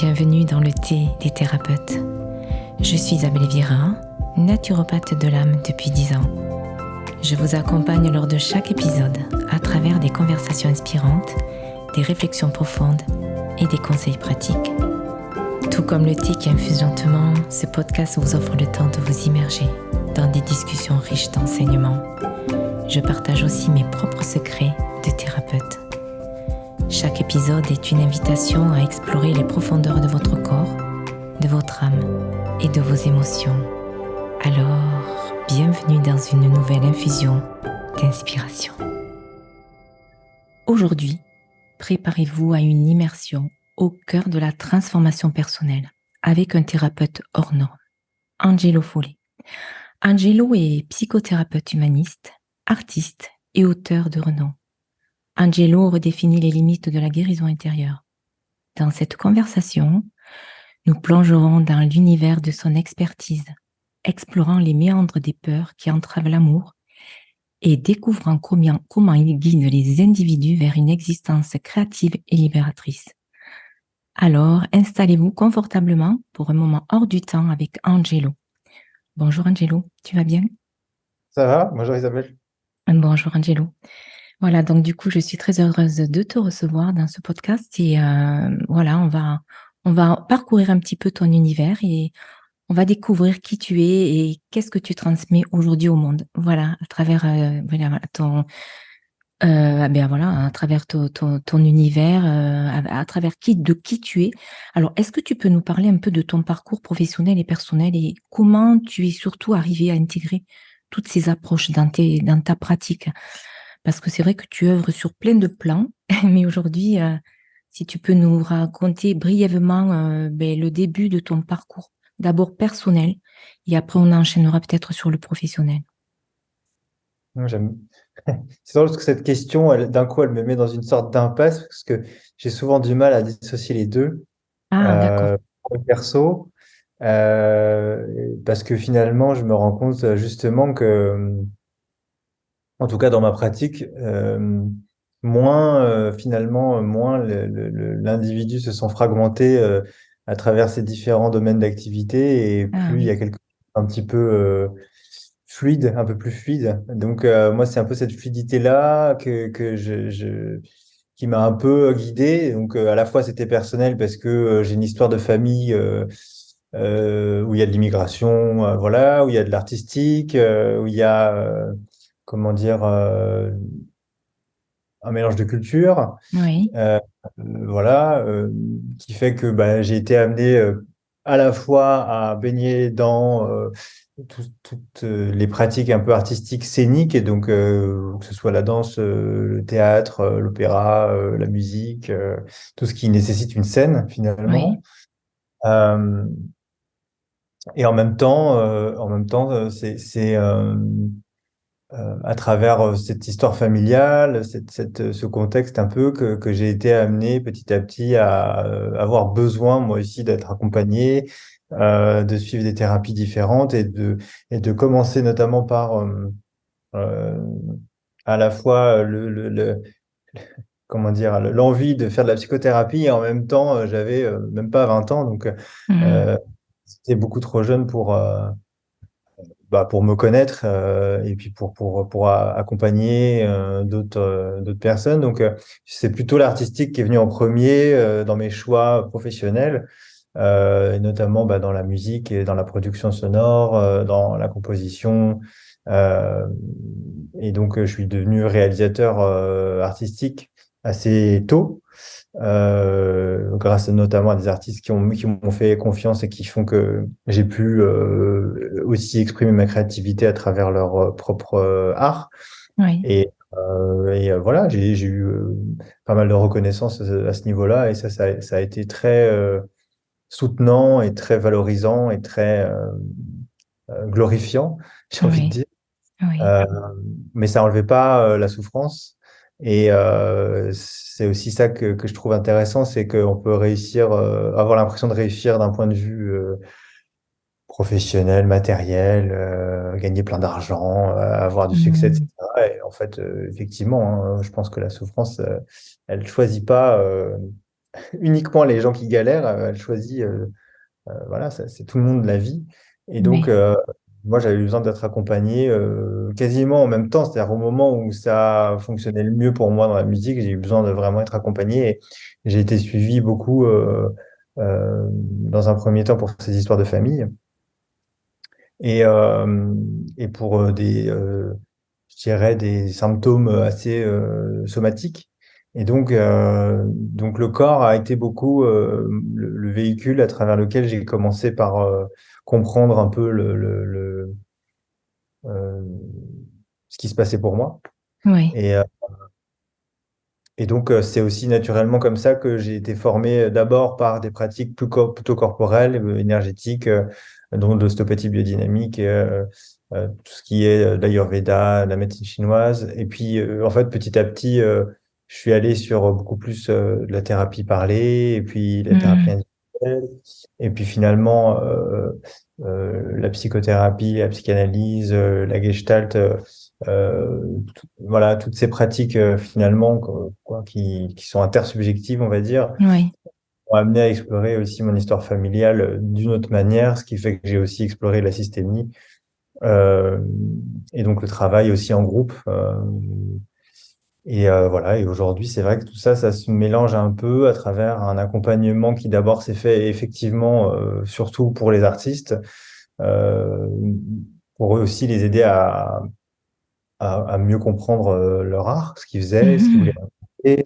Bienvenue dans le thé des thérapeutes. Je suis Isabelle Vira, naturopathe de l'âme depuis 10 ans. Je vous accompagne lors de chaque épisode à travers des conversations inspirantes, des réflexions profondes et des conseils pratiques. Tout comme le thé qui infuse lentement, ce podcast vous offre le temps de vous immerger dans des discussions riches d'enseignements. Je partage aussi mes propres secrets de thérapeute. Chaque épisode est une invitation à explorer les profondeurs de votre corps, de votre âme et de vos émotions. Alors, bienvenue dans une nouvelle infusion d'inspiration. Aujourd'hui, préparez-vous à une immersion au cœur de la transformation personnelle avec un thérapeute hors norme, Angelo Follet. Angelo est psychothérapeute humaniste, artiste et auteur de renom. Angelo redéfinit les limites de la guérison intérieure. Dans cette conversation, nous plongerons dans l'univers de son expertise, explorant les méandres des peurs qui entravent l'amour et découvrant comment il guide les individus vers une existence créative et libératrice. Alors, installez-vous confortablement pour un moment hors du temps avec Angelo. Bonjour Angelo, tu vas bien? Ça va? Bonjour Isabelle. Bonjour Angelo. Voilà, donc du coup, je suis très heureuse de te recevoir dans ce podcast et voilà, on va parcourir un petit peu ton univers et on va découvrir qui tu es et qu'est-ce que tu transmets aujourd'hui au monde. Voilà, à travers à travers ton univers, à travers de qui tu es. Alors, est-ce que tu peux nous parler un peu de ton parcours professionnel et personnel et comment tu es surtout arrivé à intégrer toutes ces approches dans ta pratique? Parce que c'est vrai que tu œuvres sur plein de plans, mais aujourd'hui, si tu peux nous raconter brièvement le début de ton parcours, d'abord personnel, et après on enchaînera peut-être sur le professionnel. J'aime. C'est drôle parce que cette question, d'un coup, elle me met dans une sorte d'impasse parce que j'ai souvent du mal à dissocier les deux, Ah, d'accord. pro et perso, parce que finalement, je me rends compte justement que, en tout cas dans ma pratique, moins l'individu se sent fragmenté à travers ces différents domaines d'activité et Ah plus il y a oui, quelque chose un petit peu fluide, un peu plus fluide. Donc moi, c'est un peu cette fluidité-là qui m'a un peu guidé. Donc à la fois, c'était personnel parce que j'ai une histoire de famille où il y a de l'immigration, voilà, où il y a de l'artistique, où il y a comment dire, un mélange de cultures, oui, euh, voilà, qui fait que bah, j'ai été amené à la fois à baigner dans toutes les pratiques un peu artistiques, scéniques, et donc que ce soit la danse, le théâtre, l'opéra, la musique, tout ce qui nécessite une scène oui, finalement. Euh, et en même temps, à travers cette histoire familiale, ce contexte un peu que j'ai été amené petit à petit à avoir besoin, moi aussi, d'être accompagné, de suivre des thérapies différentes et de commencer notamment par euh, à la fois comment dire, l'envie de faire de la psychothérapie et en même temps, j'avais même pas 20 ans, donc mhm, euh, c'était beaucoup trop jeune pour me connaître et puis pour accompagner d'autres personnes. Donc, c'est plutôt l'artistique qui est venu en premier dans mes choix professionnels, et notamment dans la musique et dans la production sonore, dans la composition. Euh, et donc, je suis devenu réalisateur artistique assez tôt grâce notamment à des artistes qui m'ont fait confiance et qui font que j'ai pu aussi exprimer ma créativité à travers leur propre art. oui, Voilà, j'ai eu pas mal de reconnaissance à ce niveau-là et ça a été très soutenant et très valorisant et très glorifiant, j'ai envie de oui, dire. oui, Euh, mais ça enlevait pas la souffrance. Et c'est aussi ça que je trouve intéressant, c'est qu'on peut réussir, avoir l'impression de réussir d'un point de vue professionnel, matériel, gagner plein d'argent, avoir du succès, mhm, etc. Et en fait, effectivement, hein, je pense que la souffrance, elle choisit pas. uniquement les gens qui galèrent, elle choisit, voilà, c'est tout le monde de la vie. Et donc, Oui, moi, j'avais besoin d'être accompagné quasiment en même temps, c'est-à-dire au moment où ça fonctionnait le mieux pour moi dans la musique, j'ai eu besoin de vraiment être accompagné. Et j'ai été suivi beaucoup dans un premier temps pour ces histoires de famille et, euh, et pour je dirais, des symptômes assez somatiques. Et donc le corps a été beaucoup le véhicule à travers lequel j'ai commencé par comprendre un peu euh, ce qui se passait pour moi. oui. Et, euh, et donc, c'est aussi naturellement comme ça que j'ai été formé d'abord par des pratiques plutôt corporelles, énergétiques, dont l'ostéopathie biodynamique, tout ce qui est l'Ayurveda, la médecine chinoise. Et puis, en fait, petit à petit, je suis allé sur beaucoup plus de la thérapie parlée, et puis la thérapie Hmm, individuelle, et puis finalement, la psychothérapie, la psychanalyse, la gestalt. Voilà, toutes ces pratiques finalement quoi, qui sont intersubjectives, on va dire, oui, m'ont amené à explorer aussi mon histoire familiale d'une autre manière, ce qui fait que j'ai aussi exploré la systémie euh, et donc le travail aussi en groupe. Voilà, et aujourd'hui, c'est vrai que tout ça, ça se mélange un peu à travers un accompagnement qui d'abord s'est fait effectivement surtout pour les artistes, euh, pour eux aussi les aider à mieux comprendre leur art, ce qu'ils faisaient, ce qu'ils voulaient mhm, raconter,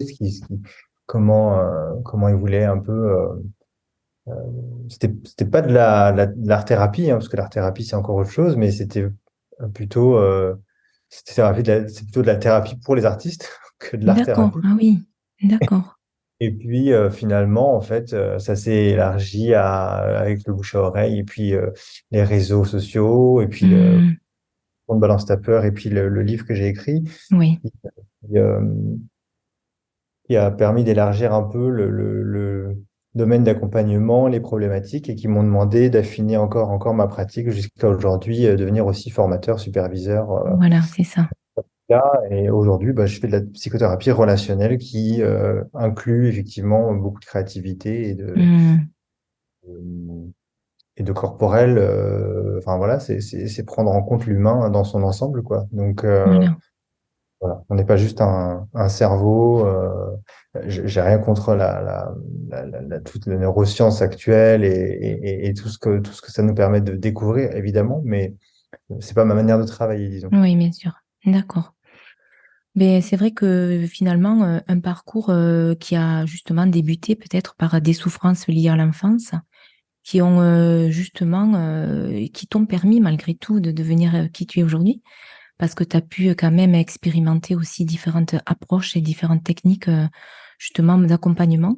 comment ils voulaient un peu. C'était pas de l'art-thérapie, hein, parce que l'art-thérapie, c'est encore autre chose, mais c'était plutôt, c'est plutôt de la thérapie pour les artistes que de d'accord. l'art-thérapie. Ah oui, d'accord. Et puis finalement, en fait, ça s'est élargi avec le bouche à oreille, et puis les réseaux sociaux, et puis le Hmm, compte Balance ta peur, et puis le livre que j'ai écrit. oui, Et, euh, qui a permis d'élargir un peu le domaine d'accompagnement, les problématiques, et qui m'ont demandé d'affiner encore ma pratique jusqu'à aujourd'hui, devenir aussi formateur, superviseur. voilà, c'est ça. Là. Et aujourd'hui, bah, je fais de la psychothérapie relationnelle qui inclut effectivement beaucoup de créativité Hmm, et de corporel. Enfin voilà, c'est prendre en compte l'humain dans son ensemble, quoi. Donc, voilà. voilà. On n'est pas juste un cerveau. J'ai rien contre toute la neuroscience actuelle et tout ce que ça nous permet de découvrir, évidemment, mais c'est pas ma manière de travailler, disons. Oui, bien sûr. D'accord. Mais c'est vrai que finalement, un parcours qui a justement débuté peut-être par des souffrances liées à l'enfance, qui ont justement, qui t'ont permis malgré tout de devenir qui tu es aujourd'hui, parce que tu as pu quand même expérimenter aussi différentes approches et différentes techniques justement d'accompagnement.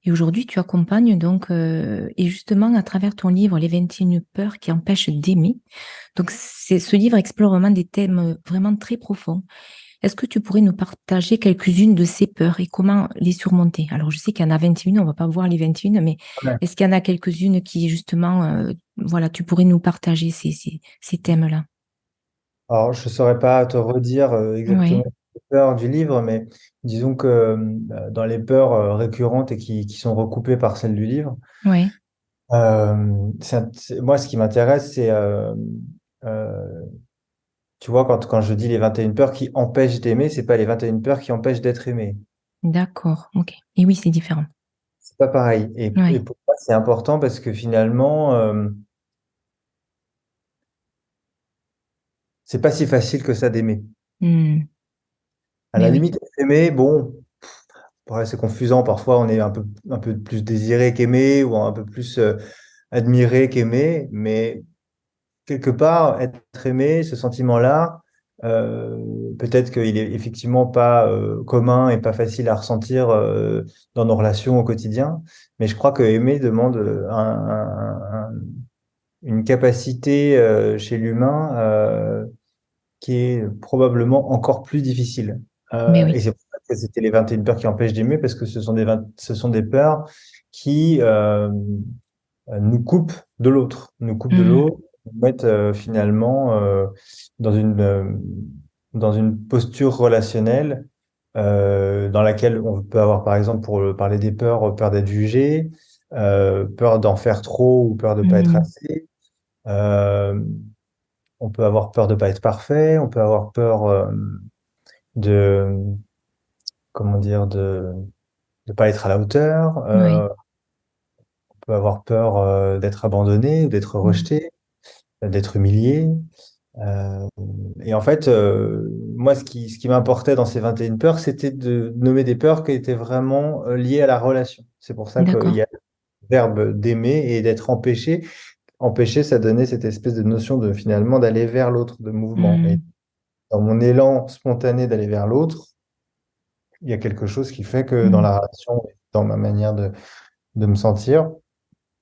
Et aujourd'hui, tu accompagnes donc, et justement à travers ton livre, Les 21 peurs qui empêchent d'aimer. Donc, ce livre explore vraiment des thèmes vraiment très profonds. Est-ce que tu pourrais nous partager quelques-unes de ces peurs et comment les surmonter? Alors, je sais qu'il y en a 21, on va pas voir les 21, mais Ouais. est-ce qu'il y en a quelques-unes qui, justement, voilà, tu pourrais nous partager ces thèmes-là? Alors, je ne saurais pas te redire exactement Oui, les peurs du livre, mais disons que dans les peurs récurrentes et qui sont recoupées par celles du livre, oui, moi, ce qui m'intéresse, c'est euh, tu vois, quand je dis les 21 peurs qui empêchent d'aimer, c'est pas les 21 peurs qui empêchent d'être aimé. d'accord, ok. Et oui, c'est différent. C'est pas pareil. Et Oui, pour moi, c'est important parce que finalement, c'est pas si facile que ça d'aimer. hmm, À la mais oui, limite, aimer, bon, ouais, c'est confusant. Parfois, on est un peu plus désiré qu'aimé ou un peu plus admiré qu'aimé. Mais quelque part, être aimé, ce sentiment-là, euh, peut-être qu'il est effectivement pas commun et pas facile à ressentir dans nos relations au quotidien, mais je crois que aimer demande une capacité chez l'humain qui est probablement encore plus difficile. mais Et oui. c'est pour ça que c'était les 21 peurs qui empêchent d'aimer, parce que ce sont des peurs qui nous coupent de l'autre, Hmm, nous mettent finalement dans dans une posture relationnelle dans laquelle on peut avoir, par exemple, pour parler des peurs, peur d'être jugé, peur d'en faire trop ou peur de pas être Mhm. assez. Euh, on peut avoir peur de pas être parfait, on peut avoir peur de, comment dire, de pas être à la hauteur, Oui. on peut avoir peur d'être abandonné, d'être Mhm. rejeté, d'être humilié. Euh, et en fait, moi, ce qui m'importait dans ces 21 peurs, c'était de nommer des peurs qui étaient vraiment liées à la relation. C'est pour ça qu'il D'accord. y a le verbe d'aimer et d'être empêché. Empêcher, ça donnait cette espèce de notion de finalement d'aller vers l'autre, de mouvement. Et Mhm. dans mon élan spontané d'aller vers l'autre, il y a quelque chose qui fait que dans Mhm. la relation, dans ma manière de me sentir,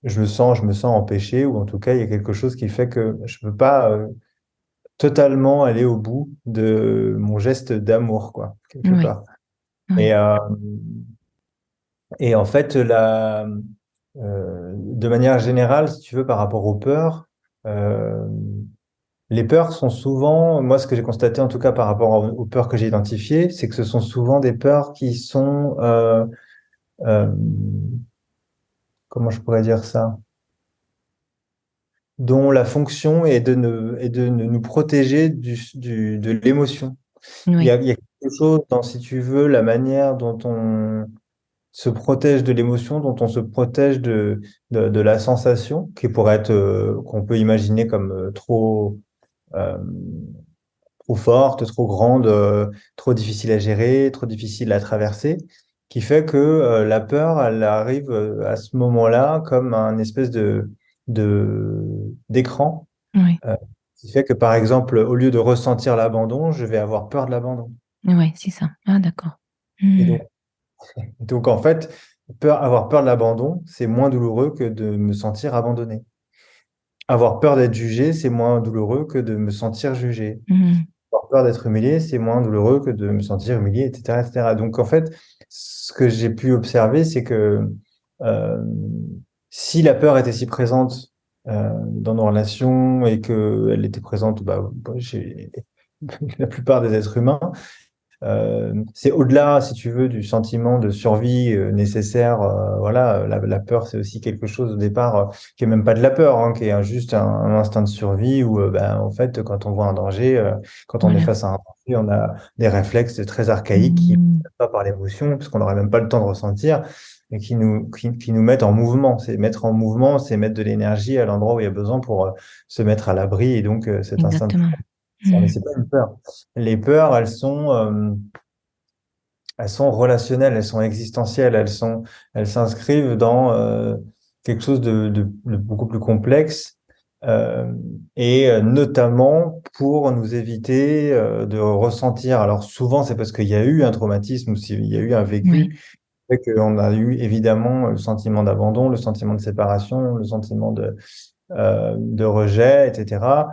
je me sens empêché, ou en tout cas, il y a quelque chose qui fait que je ne peux pas totalement aller au bout de mon geste d'amour, quoi, quelque Oui. part. Et, Oui. euh, et en fait, de manière générale, si tu veux, par rapport aux peurs, euh, les peurs sont souvent, moi, ce que j'ai constaté, en tout cas par rapport aux peurs que j'ai identifiées, c'est que ce sont souvent des peurs qui sont, euh, comment je pourrais dire ça, dont la fonction est de nous protéger de l'émotion. Il y a, Oui. il y a quelque chose dans, si tu veux, la manière dont on se protège de l'émotion, dont on se protège de la sensation, qui pourrait être, qu'on peut imaginer comme euh, trop forte, trop grande, trop difficile à gérer, trop difficile à traverser, qui fait que la peur, elle arrive à ce moment-là comme un espèce de d'écran, Oui. euh, qui fait que, par exemple, au lieu de ressentir l'abandon, je vais avoir peur de l'abandon. Oui, c'est ça. Ah, d'accord. Et Mhm. donc, en fait, avoir peur de l'abandon, c'est moins douloureux que de me sentir abandonné. Avoir peur d'être jugé, c'est moins douloureux que de me sentir jugé. Mhm. Avoir peur d'être humilié, c'est moins douloureux que de me sentir humilié, etc., etc. Donc, en fait, ce que j'ai pu observer, c'est que euh, si la peur était si présente dans nos relations et qu'elle était présente chez la plupart des êtres humains, c'est au-delà, si tu veux, du sentiment de survie nécessaire. Voilà, la peur, c'est aussi quelque chose au départ qui est même pas de la peur, hein, qui est juste un instinct de survie où, ben, en fait, quand on voit un danger, quand on est Voilà. face à un danger, on a des réflexes très archaïques qui ne Mhm. passent pas par l'émotion, parce qu'on n'aurait même pas le temps de ressentir, et qui nous mettent en mouvement. C'est mettre en mouvement, c'est mettre de l'énergie à l'endroit où il y a besoin pour se mettre à l'abri, et donc cet instinct de Exactement. survie. Mais Mhm. c'est pas une peur. Les peurs, elles sont relationnelles, elles sont existentielles, elles s'inscrivent dans quelque chose de beaucoup plus complexe, euh, et notamment pour nous éviter de ressentir. Alors souvent, c'est parce qu'il y a eu un traumatisme ou s'il y a eu un Oui. vécu, fait qu'on a eu évidemment le sentiment d'abandon, le sentiment de séparation, le sentiment de rejet, etc.,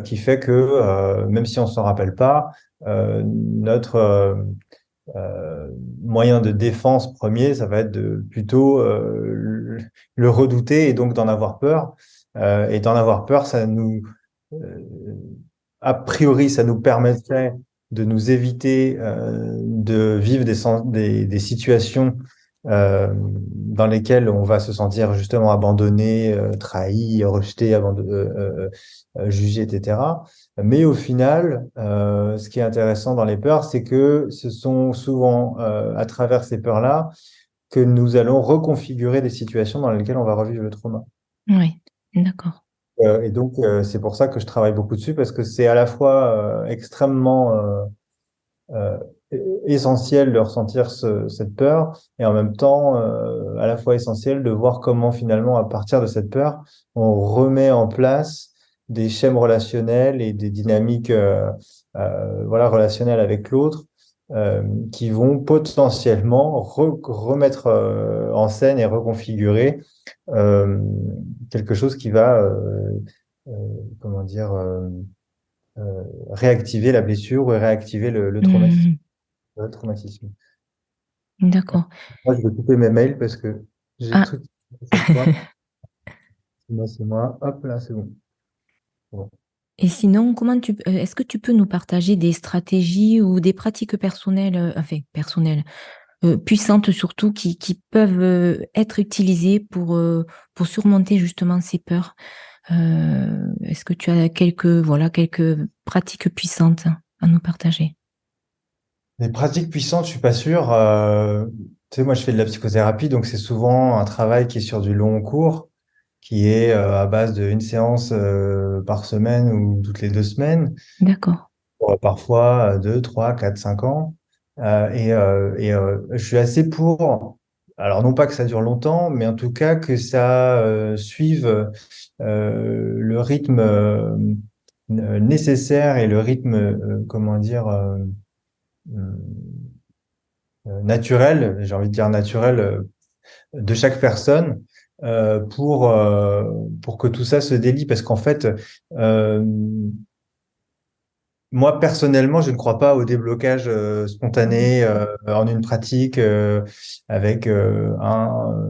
qui fait que même si on s'en rappelle pas, notre euh, moyen de défense premier, ça va être de plutôt le redouter et donc d'en avoir peur. Et d'en avoir peur, euh, a priori, ça nous permettrait de nous éviter de vivre des situations dans lesquelles on va se sentir justement abandonné, trahi, rejeté, jugé, etc. Mais au final, ce qui est intéressant dans les peurs, c'est que ce sont souvent à travers ces peurs-là que nous allons reconfigurer des situations dans lesquelles on va revivre le trauma. Oui. D'accord. Et donc, c'est pour ça que je travaille beaucoup dessus, parce que c'est à la fois extrêmement euh, essentiel de ressentir cette peur, et en même temps, à la fois essentiel de voir comment finalement, à partir de cette peur, on remet en place des schèmes relationnels et des dynamiques voilà, relationnelles avec l'autre, euh, qui vont potentiellement remettre en scène et reconfigurer euh, quelque chose qui va, euh, comment dire, réactiver la blessure ou réactiver le traumatisme. Mhm. Le traumatisme. D'accord. Moi, je vais couper mes mails parce que j'ai le Ah, truc à chaque fois. C'est moi. Hop là, c'est bon. Bon. Et sinon, est-ce que tu peux nous partager des stratégies ou des pratiques personnelles, personnelles, puissantes surtout, qui peuvent être utilisées pour surmonter justement ces peurs? Est-ce que tu as quelques pratiques puissantes à nous partager? Les pratiques puissantes, je suis pas sûr. Tu sais, moi, je fais de la psychothérapie, donc c'est souvent un travail qui est sur du long cours, qui est à base d'une séance par semaine ou toutes les 2 semaines, D'accord. parfois 2, 3, 4, 5 ans. Je suis assez pour, alors non pas que ça dure longtemps, mais en tout cas que ça suive le rythme nécessaire et le rythme, comment dire, naturel, j'ai envie de dire naturel, de chaque personne pour que tout ça se délie. Parce qu'en fait, euh, moi, personnellement, je ne crois pas au déblocage spontané en une pratique avec un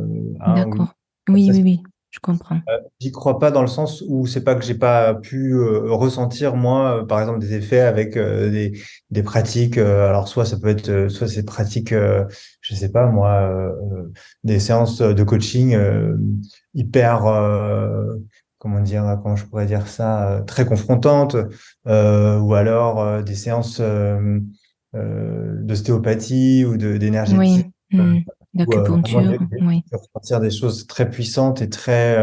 ou une. D'accord. Oui, oui, oui, je comprends. J'y crois pas dans le sens où c'est pas que j'ai pas pu ressentir moi, par exemple, des effets avec des pratiques. Alors soit ça peut être, soit c'est pratiques, je sais pas moi, des séances de coaching hyper, comment dire, comment je pourrais dire ça, très confrontantes, ou alors des séances d'ostéopathie ou Oui, d'énergétique. Où vraiment d'acupuncture, oui. j'ai ressentir des choses très puissantes et très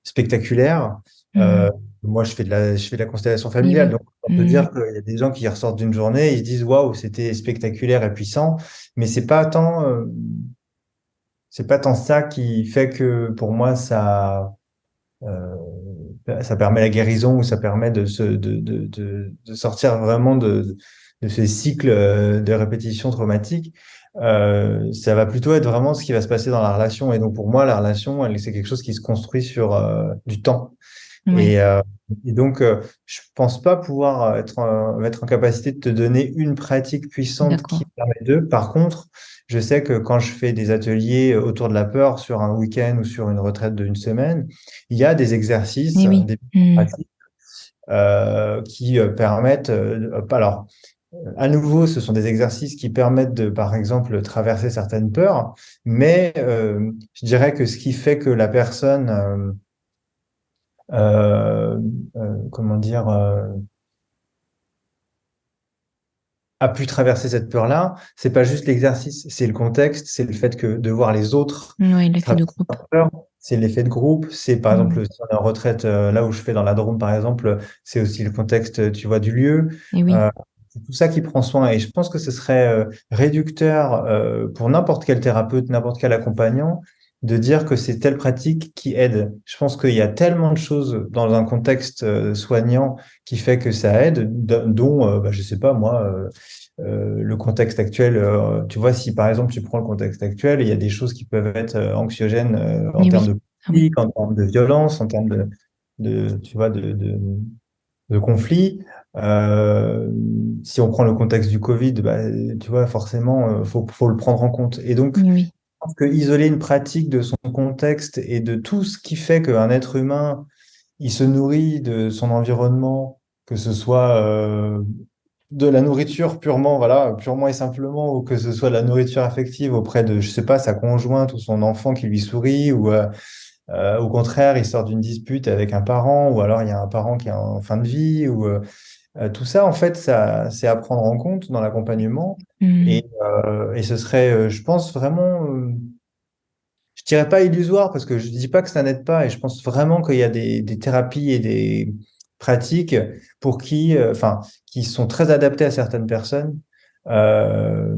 spectaculaires. Euh, Hmm. moi, je fais de la constellation Oui, familiale, oui. donc on peut Hmm. dire qu'il y a des gens qui ressortent d'une journée, ils se disent waouh, c'était spectaculaire et puissant, mais c'est pas tant ça qui fait que pour moi euh, ça permet la guérison ou ça permet de sortir vraiment de ces cycles de répétition traumatique. Ça va plutôt être vraiment ce qui va se passer dans la relation. Et donc, pour moi, la relation, c'est quelque chose qui se construit sur du temps. Oui, Et, euh, et donc, je pense pas pouvoir être en capacité de te donner une pratique puissante qui d'accord. permet de. Par contre, je sais que quand je fais des ateliers autour de la peur sur un week-end ou sur une retraite d'une semaine, il y a des exercices, Oui, oui. des Hmm. pratiques qui permettent. Alors, à nouveau, ce sont des exercices qui permettent de, par exemple, traverser certaines peurs, mais je dirais que ce qui fait que la personne euh, comment dire, a pu traverser cette peur-là, c'est pas juste l'exercice, c'est le contexte, c'est le fait que de voir les autres Oui, l'effet de traverser groupe. leur peur, c'est l'effet de groupe, c'est par Hmm. exemple si on est en retraite, là où je fais dans la Drôme par exemple, c'est aussi le contexte, tu vois, du lieu. Et oui, Euh, c'est tout ça qui prend soin et je pense que ce serait réducteur pour n'importe quel thérapeute, n'importe quel accompagnant de dire que c'est telle pratique qui aide. Je pense qu'il y a tellement de choses dans un contexte soignant qui fait que ça aide, dont, bah, je sais pas moi, le contexte actuel. Tu vois, si par exemple tu prends le contexte actuel, il y a des choses qui peuvent être anxiogènes en et termes oui. de Ah oui. politique, en termes de violence, en termes tu vois, de conflit. Euh, Si on prend le contexte du Covid, bah, tu vois, forcément, faut le prendre en compte. Et donc, Oui, oui. je pense que isoler une pratique de son contexte et de tout ce qui fait qu'un être humain, il se nourrit de son environnement, que ce soit de la nourriture purement, voilà, purement et simplement, ou que ce soit de la nourriture affective auprès de, je sais pas, sa conjointe ou son enfant qui lui sourit, ou au contraire, il sort d'une dispute avec un parent, ou alors il y a un parent qui est en fin de vie, ou tout ça, en fait, ça, c'est à prendre en compte dans l'accompagnement. Hmm. Et ce serait, je pense vraiment, je dirais pas illusoire parce que je dis pas que ça n'aide pas, et je pense vraiment qu'il y a des thérapies et des pratiques pour qui, enfin, qui sont très adaptées à certaines personnes. Euh,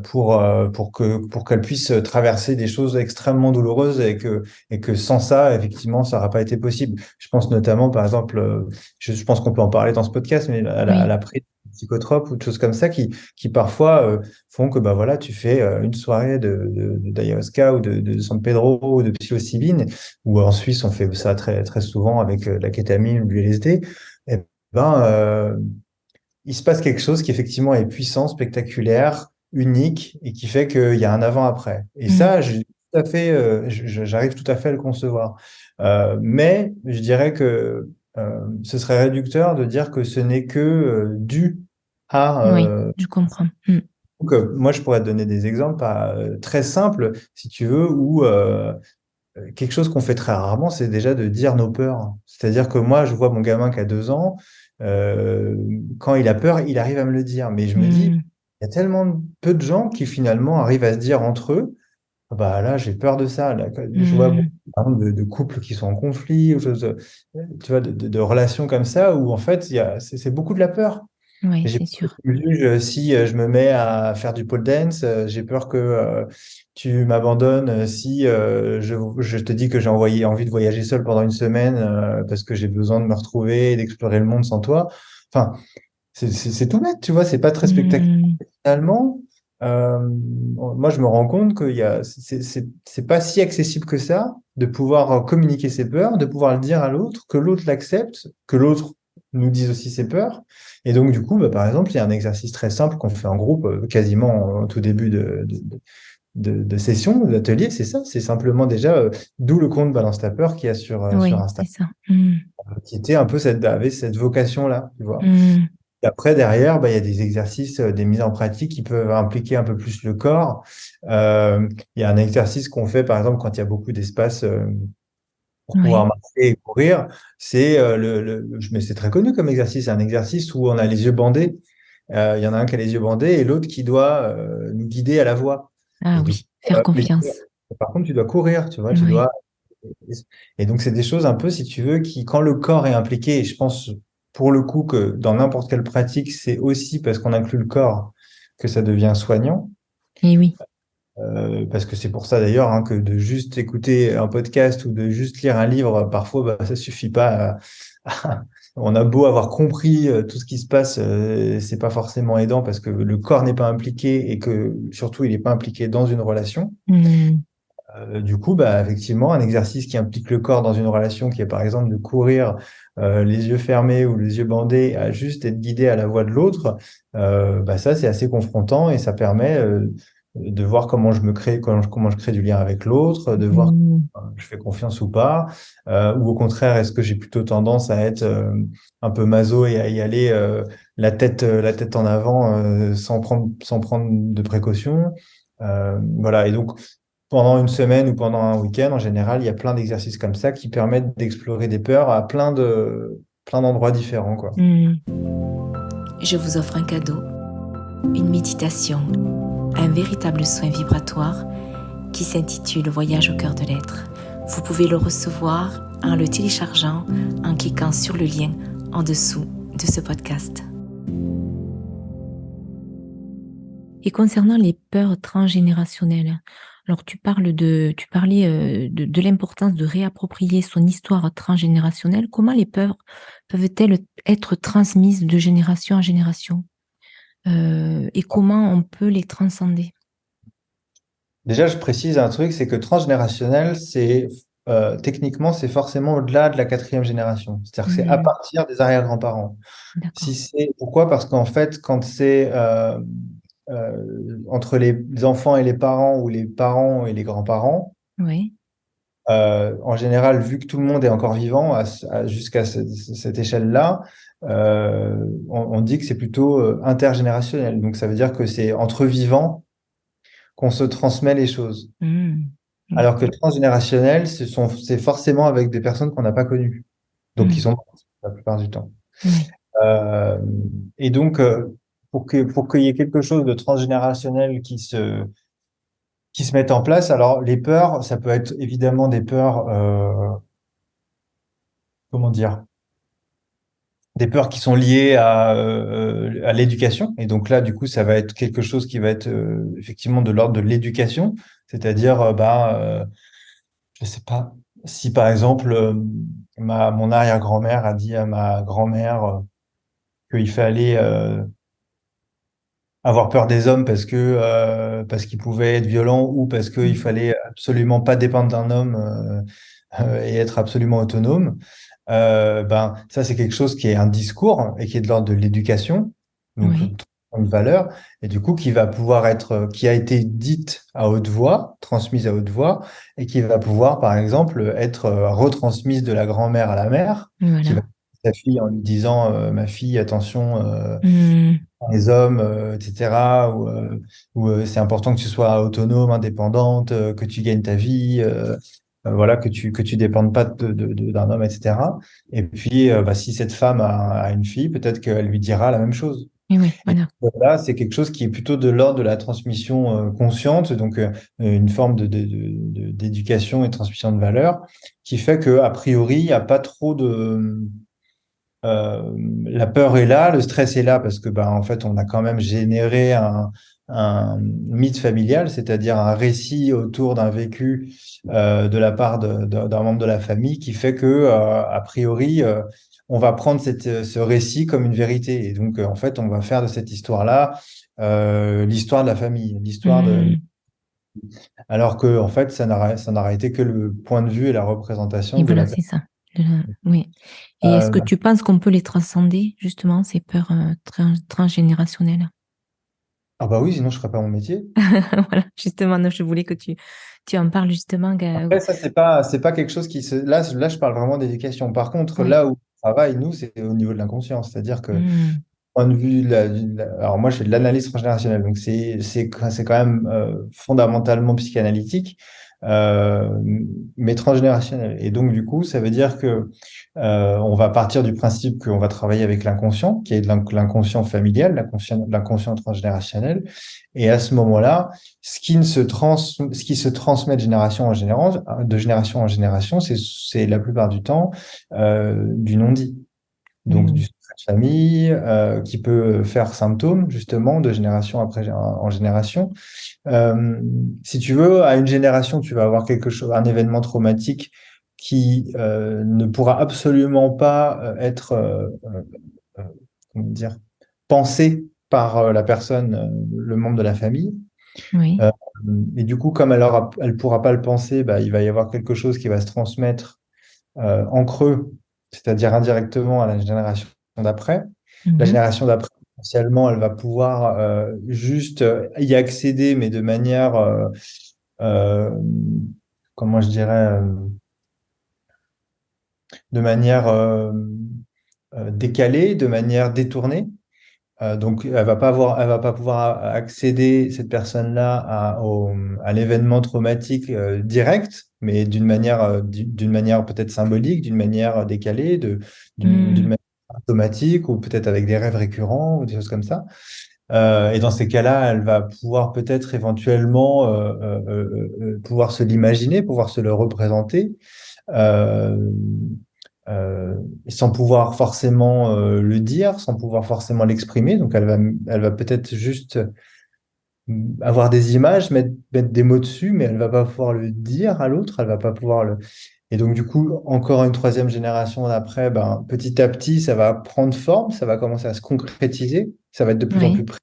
pour qu'elle puisse traverser des choses extrêmement douloureuses et que sans ça, effectivement, ça n'aurait pas été possible. Je pense notamment, par exemple, je pense qu'on peut en parler dans ce podcast, mais à Oui. la prise de psychotropes ou de choses comme ça qui parfois font que bah voilà, tu fais une soirée d'ayahuasca ou de San Pedro ou de psilocybine, ou en Suisse on fait ça très très souvent avec la kétamine ou du LSD. Et ben il se passe quelque chose qui effectivement est puissant, spectaculaire, unique et qui fait qu'il y a un avant-après. Et Hmm. ça, j'arrive tout à fait à le concevoir. Mais je dirais que ce serait réducteur de dire que ce n'est que dû à Oui, je comprends. donc, moi, je pourrais te donner des exemples très simples, si tu veux, où quelque chose qu'on fait très rarement, c'est déjà de dire nos peurs. C'est-à-dire que moi, je vois mon gamin qui a 2 ans, euh, quand il a peur, il arrive à me le dire. Mais je me dis, Mm, il y a tellement peu de gens qui finalement arrivent à se dire entre eux, ah bah là, j'ai peur de ça. Là, je vois beaucoup mm. par exemple, de couples qui sont en conflit, ou tu vois, de relations comme ça, où en fait, c'est beaucoup de la peur. Oui, J'ai c'est peur que sûr. tu me juges si je me mets à faire du pole dance. J'ai peur que tu m'abandonnes si je te dis que j'ai envie de voyager seul pendant une semaine parce que j'ai besoin de me retrouver et d'explorer le monde sans toi. Enfin, c'est tout bête, tu vois, c'est pas très spectaculaire. Mm, Finalement, moi, je me rends compte qu'il y a, c'est pas si accessible que ça de pouvoir communiquer ses peurs, de pouvoir le dire à l'autre, que l'autre l'accepte, que l'autre nous dise aussi ses peurs. Et donc, du coup, bah, par exemple, il y a un exercice très simple qu'on fait en groupe, quasiment au tout début de session, d'atelier, c'est ça, c'est simplement déjà, d'où le compte Balance ta peur qu'il y a sur oui, c'est Insta, ça. qui était un peu avait cette vocation-là, tu vois. Mm, Et après, derrière, bah, il y a des exercices, des mises en pratique qui peuvent impliquer un peu plus le corps. Il y a un exercice qu'on fait, par exemple, quand il y a beaucoup d'espace pour pouvoir oui. marcher et courir. C'est mais c'est très connu comme exercice. C'est un exercice où on a les yeux bandés. Il y en a un qui a les yeux bandés et l'autre qui doit nous guider à la voix. Ah Et du coup, oui, faire mais confiance. par contre, tu dois courir, tu vois, tu Oui. dois. Et donc, c'est des choses un peu, si tu veux, qui, quand le corps est impliqué, et je pense pour le coup que dans n'importe quelle pratique, c'est aussi parce qu'on inclut le corps que ça devient soignant. Et oui. Parce que c'est pour ça d'ailleurs hein, que de juste écouter un podcast ou de juste lire un livre, parfois, bah, ça suffit pas. On a beau avoir compris tout ce qui se passe, c'est pas forcément aidant parce que le corps n'est pas impliqué et que surtout il n'est pas impliqué dans une relation. Mm, Du coup, bah, effectivement, un exercice qui implique le corps dans une relation, qui est par exemple de courir les yeux fermés ou les yeux bandés, à juste être guidé à la voix de l'autre, bah, ça, c'est assez confrontant et ça permet de voir comment je me crée, comment je crée du lien avec l'autre, de voir mm, je fais confiance ou pas, ou au contraire, est-ce que j'ai plutôt tendance à être un peu maso et à y aller la tête en avant sans prendre de précautions. Voilà, et donc pendant une semaine ou pendant un week-end, en général, il y a plein d'exercices comme ça qui permettent d'explorer des peurs à plein d'endroits différents, quoi. mm. Je vous offre un cadeau, une méditation, un véritable soin vibratoire qui s'intitule Voyage au cœur de l'être. Vous pouvez le recevoir en le téléchargeant, en cliquant sur le lien en dessous de ce podcast. Et concernant les peurs transgénérationnelles, alors tu parlais de l'importance de réapproprier son histoire transgénérationnelle. Comment les peurs peuvent-elles être transmises de génération en génération? Et comment on peut les transcender? Déjà, je précise un truc, c'est que transgénérationnel, techniquement, c'est forcément au-delà de la quatrième génération. C'est-à-dire que c'est à Hmm, partir des arrière-grands-parents. d'accord. Pourquoi? Parce qu'en fait, quand c'est entre les enfants et les parents ou les parents et les grands-parents, Oui. en général, vu que tout le monde est encore vivant jusqu'à cette échelle-là, on dit que c'est plutôt intergénérationnel. Donc, ça veut dire que c'est entre vivants qu'on se transmet les choses. Hmm, Alors que d'accord. transgénérationnel, c'est forcément avec des personnes qu'on n'a pas connues, donc qui Hmm, sont mortes la plupart du temps. oui. Euh, et donc, pour qu'il y ait quelque chose de transgénérationnel qui se mette en place, alors les peurs, ça peut être évidemment des peurs, comment dire, des peurs qui sont liées à l'éducation. Et donc là, du coup, ça va être quelque chose qui va être effectivement de l'ordre de l'éducation, c'est-à-dire, je sais pas, si par exemple, mon arrière-grand-mère a dit à ma grand-mère qu'il fallait avoir peur des hommes parce qu'ils pouvaient être violents ou parce qu'il Hmm, fallait absolument pas dépendre d'un homme et être absolument autonome. Ben ça c'est quelque chose qui est un discours et qui est de l'ordre de l'éducation, donc oui. une valeur et du coup qui va pouvoir être qui a été dite à haute voix, transmise à haute voix et qui va pouvoir par exemple être retransmise de la grand-mère à la mère, qui va Voilà. sa fille en lui disant ma fille, attention, Hmm. les hommes, etc. Ou c'est important que tu sois autonome, indépendante, que tu gagnes ta vie, voilà, que tu dépendes pas d'un homme, etc. Et puis, bah, si cette femme a une fille, peut-être qu'elle lui dira la même chose. Et oui, Et voilà. là, c'est quelque chose qui est plutôt de l'ordre de la transmission consciente, donc une forme d'éducation et de transmission de valeurs, qui fait que a priori, il n'y a pas trop de la peur est là, le stress est là parce que bah, en fait, on a quand même généré un mythe familial, c'est-à-dire un récit autour d'un vécu de la part d'un membre de la famille qui fait que, a priori, on va prendre ce récit comme une vérité. Et donc, en fait, on va faire de cette histoire-là l'histoire de la famille, l'histoire de... Hmm. Alors que, en fait, ça n'aurait été que le point de vue et la Et représentation de voilà, la c'est personne. ça. Oui. Et est-ce que tu penses qu'on peut les transcender, justement, ces peurs transgénérationnelles? Ah bah oui, sinon je ferais pas mon métier. Voilà, justement, non, je voulais que tu en parles, justement. Après, ça, c'est pas quelque chose qui se. Là, je parle vraiment d'éducation. Par contre, Oui. là où on travaille, nous, c'est au niveau de l'inconscient. C'est-à-dire que, Hmm. point de vue, alors moi, je fais de l'analyse transgénérationnelle, donc c'est quand même fondamentalement psychanalytique, euh, mais transgénérationnel. Et donc, du coup, ça veut dire que on va partir du principe qu'on va travailler avec l'inconscient, qui est de l'inconscient familial, l'inconscient transgénérationnel. Et à ce moment-là, ce qui se transmet de génération en génération, c'est la plupart du temps du non-dit. Donc du Hmm. secret de famille qui peut faire symptôme justement de génération en génération. Si tu veux, à une génération, tu vas avoir quelque chose, un événement traumatique qui ne pourra absolument pas être euh, comment dire, pensé par la personne, le membre de la famille. Oui. Euh, et du coup, comme elle pourra pas le penser, bah, il va y avoir quelque chose qui va se transmettre en creux, c'est-à-dire indirectement à la génération d'après. La Mhm. génération d'après, potentiellement, elle va pouvoir juste y accéder, mais de manière, euh, comment je dirais, de manière décalée, de manière détournée. Donc, elle va pas pouvoir accéder, cette personne-là, à l'événement traumatique direct, mais d'une manière peut-être symbolique, d'une manière décalée, d'une Hmm. manière automatique, ou peut-être avec des rêves récurrents, ou des choses comme ça. Et dans ces cas-là, elle va pouvoir peut-être éventuellement pouvoir se l'imaginer, pouvoir se le représenter. Euh, euh, Sans pouvoir forcément le dire, sans pouvoir forcément l'exprimer. Donc, elle va peut-être juste avoir des images, mettre des mots dessus, mais elle va pas pouvoir le dire à l'autre, elle va pas pouvoir le... Et donc, du coup, encore une troisième génération d'après, ben, petit à petit, ça va prendre forme, ça va commencer à se concrétiser, ça va être de plus en plus Oui. près.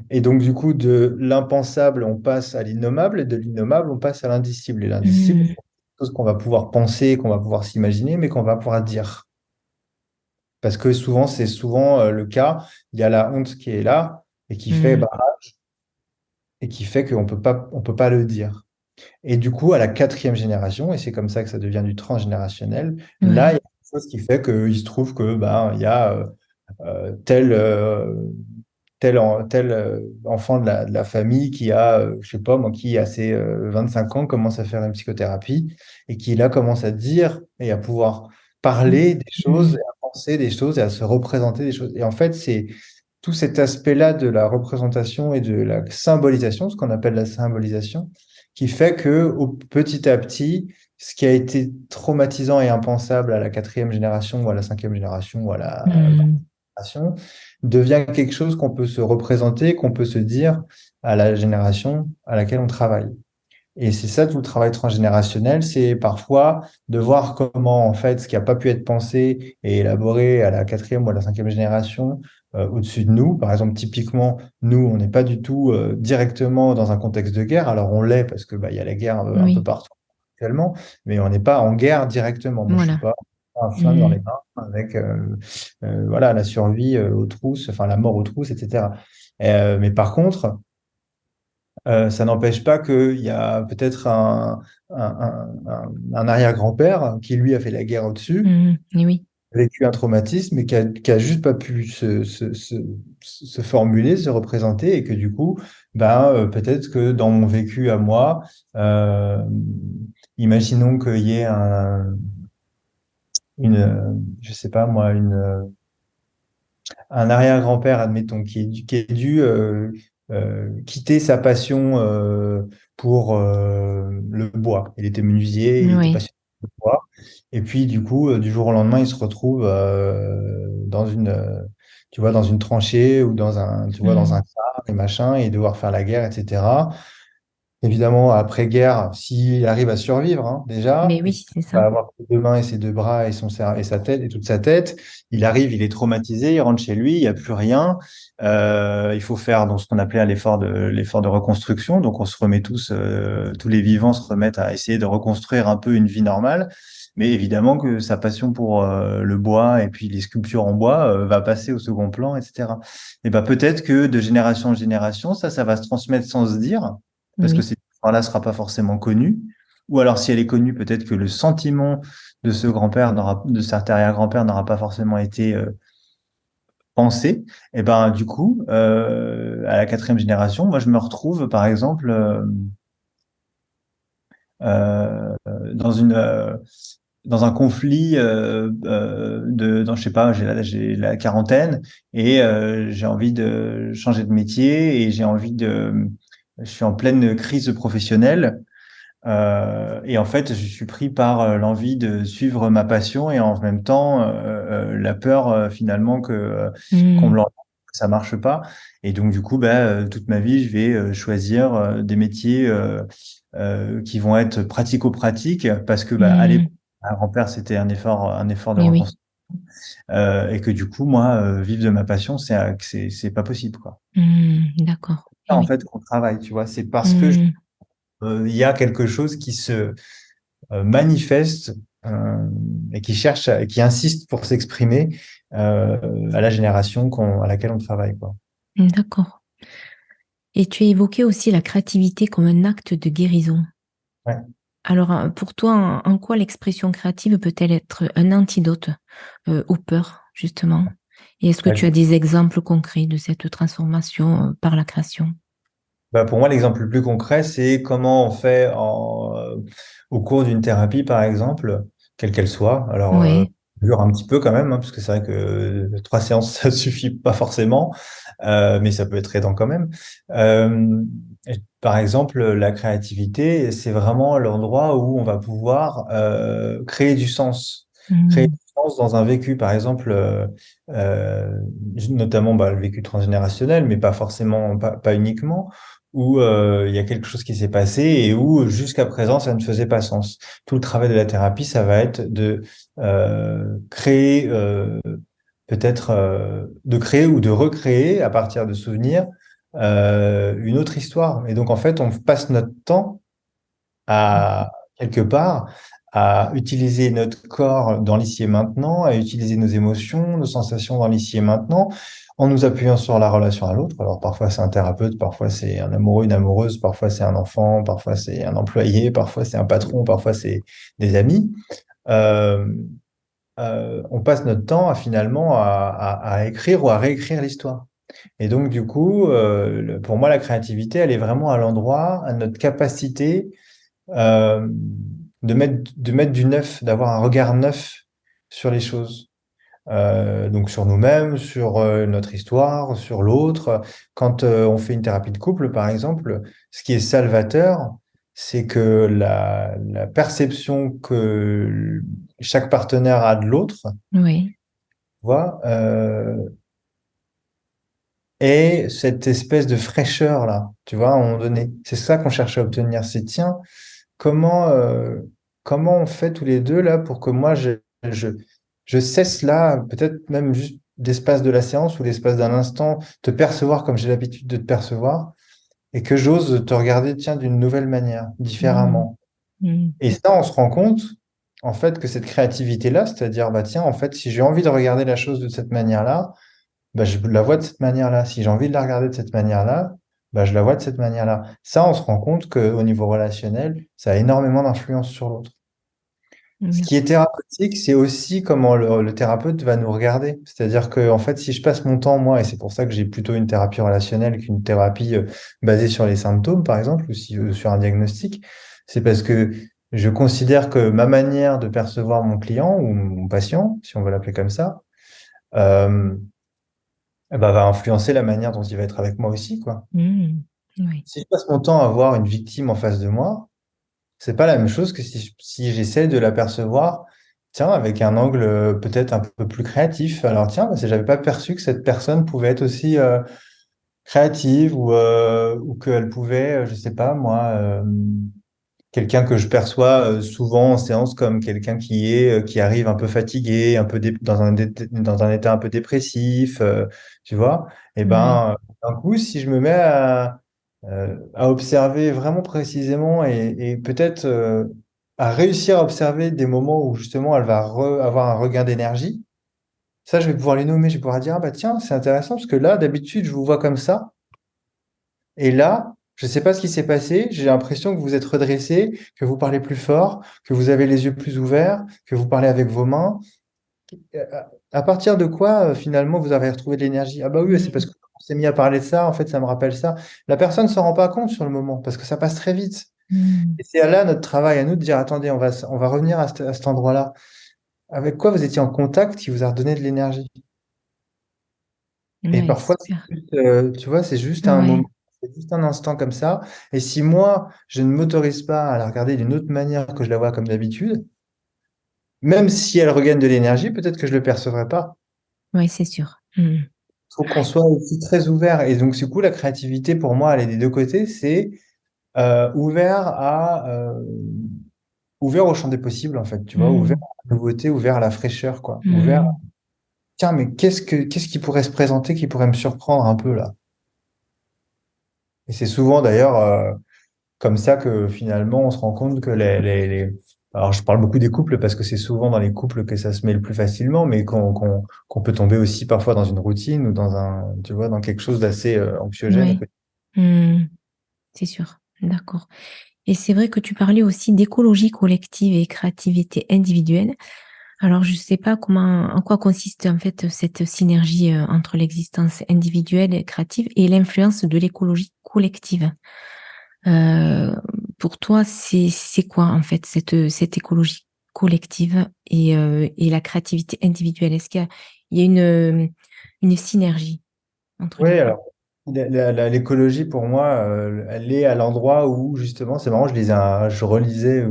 Et donc, du coup, de l'impensable, on passe à l'innommable, et de l'innommable, on passe à l'indicible. Et l'indicible, Hmm. c'est quelque chose qu'on va pouvoir penser, qu'on va pouvoir s'imaginer, mais qu'on va pouvoir dire. Parce que souvent, c'est souvent le cas. Il y a la honte qui est là et qui fait, Hmm. bah, et qui fait on peut pas le dire. Et du coup, à la quatrième génération, et c'est comme ça que ça devient du transgénérationnel, là, il y a Oui. quelque chose qui fait qu'il se trouve que bah, il y a tel, tel enfant de la famille qui a, je sais pas moi, qui à ses 25 ans commence à faire une psychothérapie et qui là commence à dire et à pouvoir parler des choses, Hmm. et à penser des choses et à se représenter des choses. Et en fait, c'est tout cet aspect-là de la représentation et de la symbolisation, ce qu'on appelle la symbolisation, qui fait que petit à petit, ce qui a été traumatisant et impensable à la quatrième génération ou à la cinquième génération ou à la Hmm. génération devient quelque chose qu'on peut se représenter, qu'on peut se dire à la génération à laquelle on travaille. Et c'est ça tout le travail transgénérationnel, c'est parfois de voir comment en fait ce qui n'a pas pu être pensé et élaboré à la quatrième ou à la cinquième génération au-dessus de nous. Par exemple, typiquement, nous, on n'est pas du tout directement dans un contexte de guerre. Alors on l'est parce que bah, il y a la guerre un peu Oui. partout actuellement, mais on n'est pas en guerre directement. Moi, je suis Voilà. pas un flingue dans Hmm. les mains avec voilà la survie aux trousses, enfin la mort aux trousses, etc. Mais par contre ça n'empêche pas qu'il y a peut-être un arrière-grand-père qui, lui, a fait la guerre au-dessus Hmm. Et oui. vécu un traumatisme et qui a juste pas pu se formuler, se représenter et que du coup, ben, peut-être que dans mon vécu à moi, euh, imaginons qu'il y ait je sais pas moi, un arrière-grand-père, admettons, qui est dû quitter sa passion pour le bois. Il était menuisier, il était Oui, passionné de bois. Et puis, du coup, du jour au lendemain, il se retrouve dans tu vois, dans une tranchée ou tu vois, dans un mm. char et machin, et devoir faire la guerre, etc. Évidemment, après-guerre, s'il arrive à survivre, hein, déjà, Mais et oui, qu'il c'est ça. va avoir ses deux mains et ses deux bras et et sa tête et toute sa tête, il arrive, il est traumatisé, il rentre chez lui, il n'y a plus rien. Il faut faire donc ce qu'on appelait l'effort de reconstruction. Donc on se remet tous les vivants se remettent à essayer de reconstruire un peu une vie normale. Mais évidemment que sa passion pour le bois et puis les sculptures en bois va passer au second plan, etc. Et ben peut-être que de génération en génération, ça va se transmettre sans se dire parce que Oui, cette histoire-là sera pas forcément connue. Ou alors, si elle est connue, peut-être que le sentiment de ce grand-père, de cet arrière-grand-père n'aura pas forcément été pensé. Et ben, du coup, à la quatrième génération, moi, je me retrouve, par exemple, euh, dans dans un conflit je sais pas, j'ai la quarantaine et j'ai envie de changer de métier et je suis en pleine crise professionnelle. Et en fait, je suis pris par l'envie de suivre ma passion et en même temps la peur finalement qu'on me mm. l'enlève, que ça marche pas. Et donc du coup, toute ma vie, je vais choisir des métiers qui vont être pratico-pratiques parce que à l'époque, Mm. un grand-père, c'était un effort de Mais oui. reconstruction et que du coup, moi, vivre de ma passion, c'est pas possible quoi. D'accord. Ça, Et en oui. fait, qu'on travaille, tu vois, c'est parce que Mm. il y a quelque chose qui se manifeste et qui insiste pour s'exprimer à la génération à laquelle on travaille, quoi. D'accord. Et tu as évoqué aussi la créativité comme un acte de guérison. Ouais. Alors, pour toi, en quoi l'expression créative peut-elle être un antidote aux peurs, justement? Et est-ce que Ouais, tu as des exemples concrets de cette transformation par la création? pour moi, l'exemple le plus concret, c'est comment on fait au cours d'une thérapie, par exemple, quelle qu'elle soit. Alors, Oui. ça dure un petit peu quand même, hein, parce que c'est vrai que 3 séances, ça suffit pas forcément, mais ça peut être aidant quand même. Euh, Par exemple, la créativité, c'est vraiment l'endroit où on va pouvoir créer du sens. Créer Mm. du sens dans un vécu, par exemple, euh, notamment le vécu transgénérationnel, mais pas forcément, pas uniquement où il y a quelque chose qui s'est passé et où jusqu'à présent ça ne faisait pas sens. Tout le travail de la thérapie, ça va être de créer peut-être de créer ou de recréer à partir de souvenirs une autre histoire. Et donc en fait, on passe notre temps à quelque part à utiliser notre corps dans l'ici et maintenant, à utiliser nos émotions, nos sensations dans l'ici et maintenant, en nous appuyant sur la relation à l'autre. Alors parfois c'est un thérapeute, parfois c'est un amoureux, une amoureuse, parfois c'est un enfant, parfois c'est un employé, parfois c'est un patron, parfois c'est des amis. Euh, on passe notre temps finalement à écrire ou à réécrire l'histoire. Et donc, du coup, pour moi, la créativité, elle est vraiment à l'endroit, à notre capacité euh, de mettre du neuf, d'avoir un regard neuf sur les choses. Donc sur nous-mêmes, sur notre histoire, sur l'autre. Quand on fait une thérapie de couple, par exemple, ce qui est salvateur, c'est que la perception que chaque partenaire a de l'autre, tu Oui. vois, est cette espèce de fraîcheur là, tu vois, à un moment donné. C'est ça qu'on cherche à obtenir. C'est tiens, comment, comment on fait tous les deux là pour que moi je, je cesse là, peut-être même juste l'espace de la séance ou l'espace d'un instant, te percevoir comme j'ai l'habitude de te percevoir et que j'ose te regarder, tiens, d'une nouvelle manière, Mm. différemment. Mm. Et ça, on se rend compte, en fait, que cette créativité-là, c'est-à-dire, bah tiens, en fait, si j'ai envie de regarder la chose de cette manière-là, bah, je la vois de cette manière-là. Si j'ai envie de la regarder de cette manière-là, bah, je la vois de cette manière-là. Ça, on se rend compte qu'au niveau relationnel, ça a énormément d'influence sur l'autre. Ce Bien qui est sûr. thérapeutique, c'est aussi comment le thérapeute va nous regarder. C'est-à-dire que, en fait, si je passe mon temps, moi, et c'est pour ça que j'ai plutôt une thérapie relationnelle qu'une thérapie basée sur les symptômes, par exemple, ou sur un diagnostic, c'est parce que je considère que ma manière de percevoir mon client ou mon patient, si on veut l'appeler comme ça, euh, va influencer la manière dont il va être avec moi aussi, quoi. Mm. Oui. Si je passe mon temps à voir une victime en face de moi, c'est pas la même chose que si j'essaie de l'apercevoir, tiens, avec un angle peut-être un peu plus créatif. Alors tiens, parce que j'avais pas perçu que cette personne pouvait être aussi créative ou qu'elle pouvait, je sais pas moi, quelqu'un que je perçois souvent en séance comme quelqu'un qui arrive un peu fatigué, un peu dans un état un peu dépressif, tu vois. Et Oui. ben, d'un coup, si je me mets à observer vraiment précisément et peut-être à réussir à observer des moments où justement elle va avoir un regain d'énergie, ça, je vais pouvoir les nommer, je vais pouvoir dire, ah bah tiens, c'est intéressant parce que là, d'habitude, je vous vois comme ça. Et là, je ne sais pas ce qui s'est passé. J'ai l'impression que vous êtes redressé, que vous parlez plus fort, que vous avez les yeux plus ouverts, que vous parlez avec vos mains. À partir de quoi, finalement, vous avez retrouvé de l'énergie? Ah bah oui, c'est parce Mm. qu'on s'est mis à parler de ça. En fait, ça me rappelle ça. La personne ne s'en rend pas compte sur le moment parce que ça passe très vite. Mm. Et c'est là notre travail à nous de dire, attendez, on va revenir à cet endroit-là. Avec quoi vous étiez en contact qui vous a redonné de l'énergie? Et Ouais, parfois, super. tu vois, c'est juste un Ouais. moment, c'est juste un instant comme ça. Et si moi, je ne m'autorise pas à la regarder d'une autre manière que je la vois comme d'habitude, même si elle regagne de l'énergie, peut-être que je le percevrai pas. Ouais, c'est sûr. Mm. Il faut qu'on soit aussi très ouvert. Et donc, du coup, la créativité, pour moi, elle est des deux côtés. C'est ouvert ouvert au champ des possibles, en fait. Tu vois, ouvert Mm. à la nouveauté, ouvert à la fraîcheur, quoi. Ouvert. Mm. Tiens, mais qu'est-ce qui pourrait se présenter, qui pourrait me surprendre un peu là? Et c'est souvent d'ailleurs comme ça que finalement on se rend compte que Alors je parle beaucoup des couples parce que c'est souvent dans les couples que ça se met le plus facilement, mais qu'on peut tomber aussi parfois dans une routine ou tu vois, dans quelque chose d'assez anxiogène au Ouais. quotidien. Mm. C'est sûr. D'accord. Et c'est vrai que tu parlais aussi d'écologie collective et créativité individuelle. Alors, je ne sais pas en quoi consiste en fait cette synergie entre l'existence individuelle et créative et l'influence de l'écologie collective. Euh, pour toi, c'est quoi en fait cette écologie collective et la créativité individuelle? Est-ce il y a une synergie entre Oui, les deux? alors l'écologie pour moi, elle est à l'endroit où justement, c'est marrant, je relisais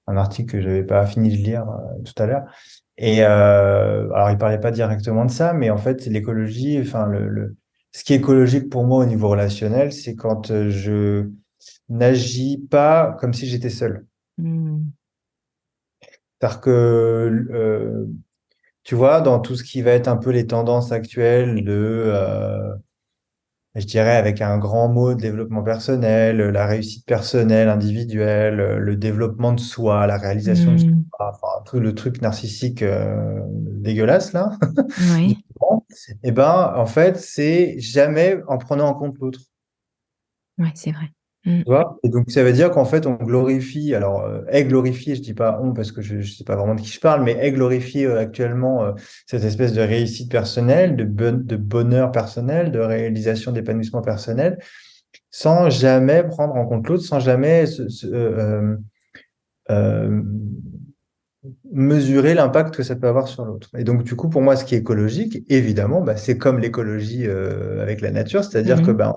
un article que j'avais pas fini de lire tout à l'heure. Et alors, il parlait pas directement de ça, mais en fait, l'écologie, enfin, ce qui est écologique pour moi au niveau relationnel, c'est quand je n'agis pas comme si j'étais seul. Hmm. C'est-à-dire que, tu vois, dans tout ce qui va être un peu les tendances actuelles je dirais avec un grand mot de développement personnel, la réussite personnelle, individuelle, le développement de soi, la réalisation de soi, Hmm. enfin, tout le truc narcissique dégueulasse là. Ouais, Et ben, en fait, c'est jamais en prenant en compte l'autre. ouais, c'est vrai. Hmm. Tu vois? Et donc, ça veut dire qu'en fait, on glorifie, alors, est glorifié, je dis pas on parce que je ne sais pas vraiment de qui je parle, mais est glorifié actuellement cette espèce de réussite personnelle, de bonheur personnel, de réalisation d'épanouissement personnel, sans jamais prendre en compte l'autre, sans jamais euh, mesurer l'impact que ça peut avoir sur l'autre. Et donc, du coup, pour moi, ce qui est écologique, évidemment, bah, c'est comme l'écologie avec la nature, c'est-à-dire que, Mhm. ben,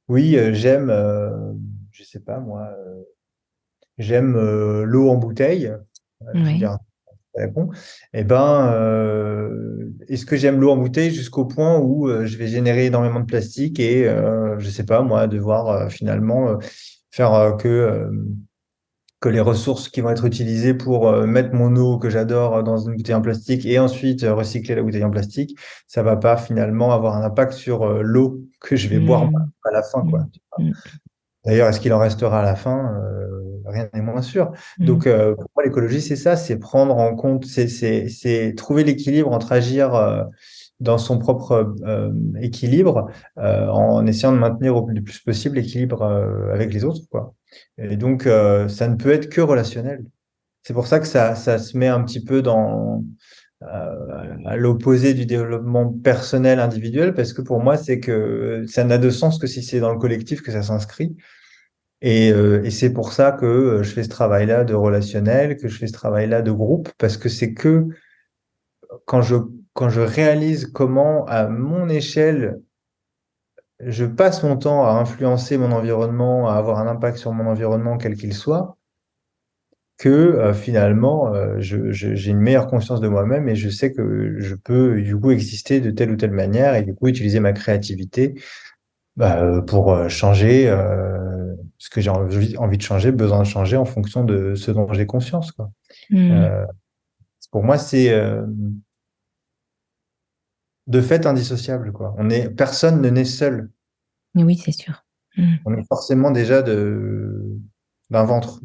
oui, j'aime, je sais pas moi, j'aime l'eau en bouteille. Je veux Ouais. dire, ça répond. Eh ben, est-ce que j'aime l'eau en bouteille jusqu'au point où je vais générer énormément de plastique et, je sais pas moi, devoir finalement faire que les ressources qui vont être utilisées pour mettre mon eau que j'adore dans une bouteille en plastique et ensuite recycler la bouteille en plastique, ça va pas finalement avoir un impact sur l'eau que je vais boire Hmm. à la fin, quoi. Hmm. Hmm. D'ailleurs, est-ce qu'il en restera à la fin? Rien n'est moins sûr. Hmm. Donc, pour moi, l'écologie, c'est ça, c'est prendre en compte, c'est trouver l'équilibre entre agir dans son propre équilibre en essayant de maintenir le plus possible l'équilibre avec les autres, quoi. Et donc, ça ne peut être que relationnel. C'est pour ça que ça se met un petit peu à l'opposé du développement personnel individuel, parce que pour moi, c'est que ça n'a de sens que si c'est dans le collectif que ça s'inscrit. Et c'est pour ça que je fais ce travail-là de relationnel, que je fais ce travail-là de groupe, parce que c'est que quand je, quand je réalise comment, à mon échelle, je passe mon temps à influencer mon environnement, à avoir un impact sur mon environnement, quel qu'il soit, que finalement, j'ai une meilleure conscience de moi-même et je sais que je peux du coup exister de telle ou telle manière et du coup utiliser ma créativité pour changer ce que j'ai envie de changer, besoin de changer en fonction de ce dont j'ai conscience, quoi. Hmm. Euh, pour moi, c'est de fait indissociable, quoi. Personne ne naît seul. Mais oui, c'est sûr. Hmm. On est forcément déjà d'un ventre.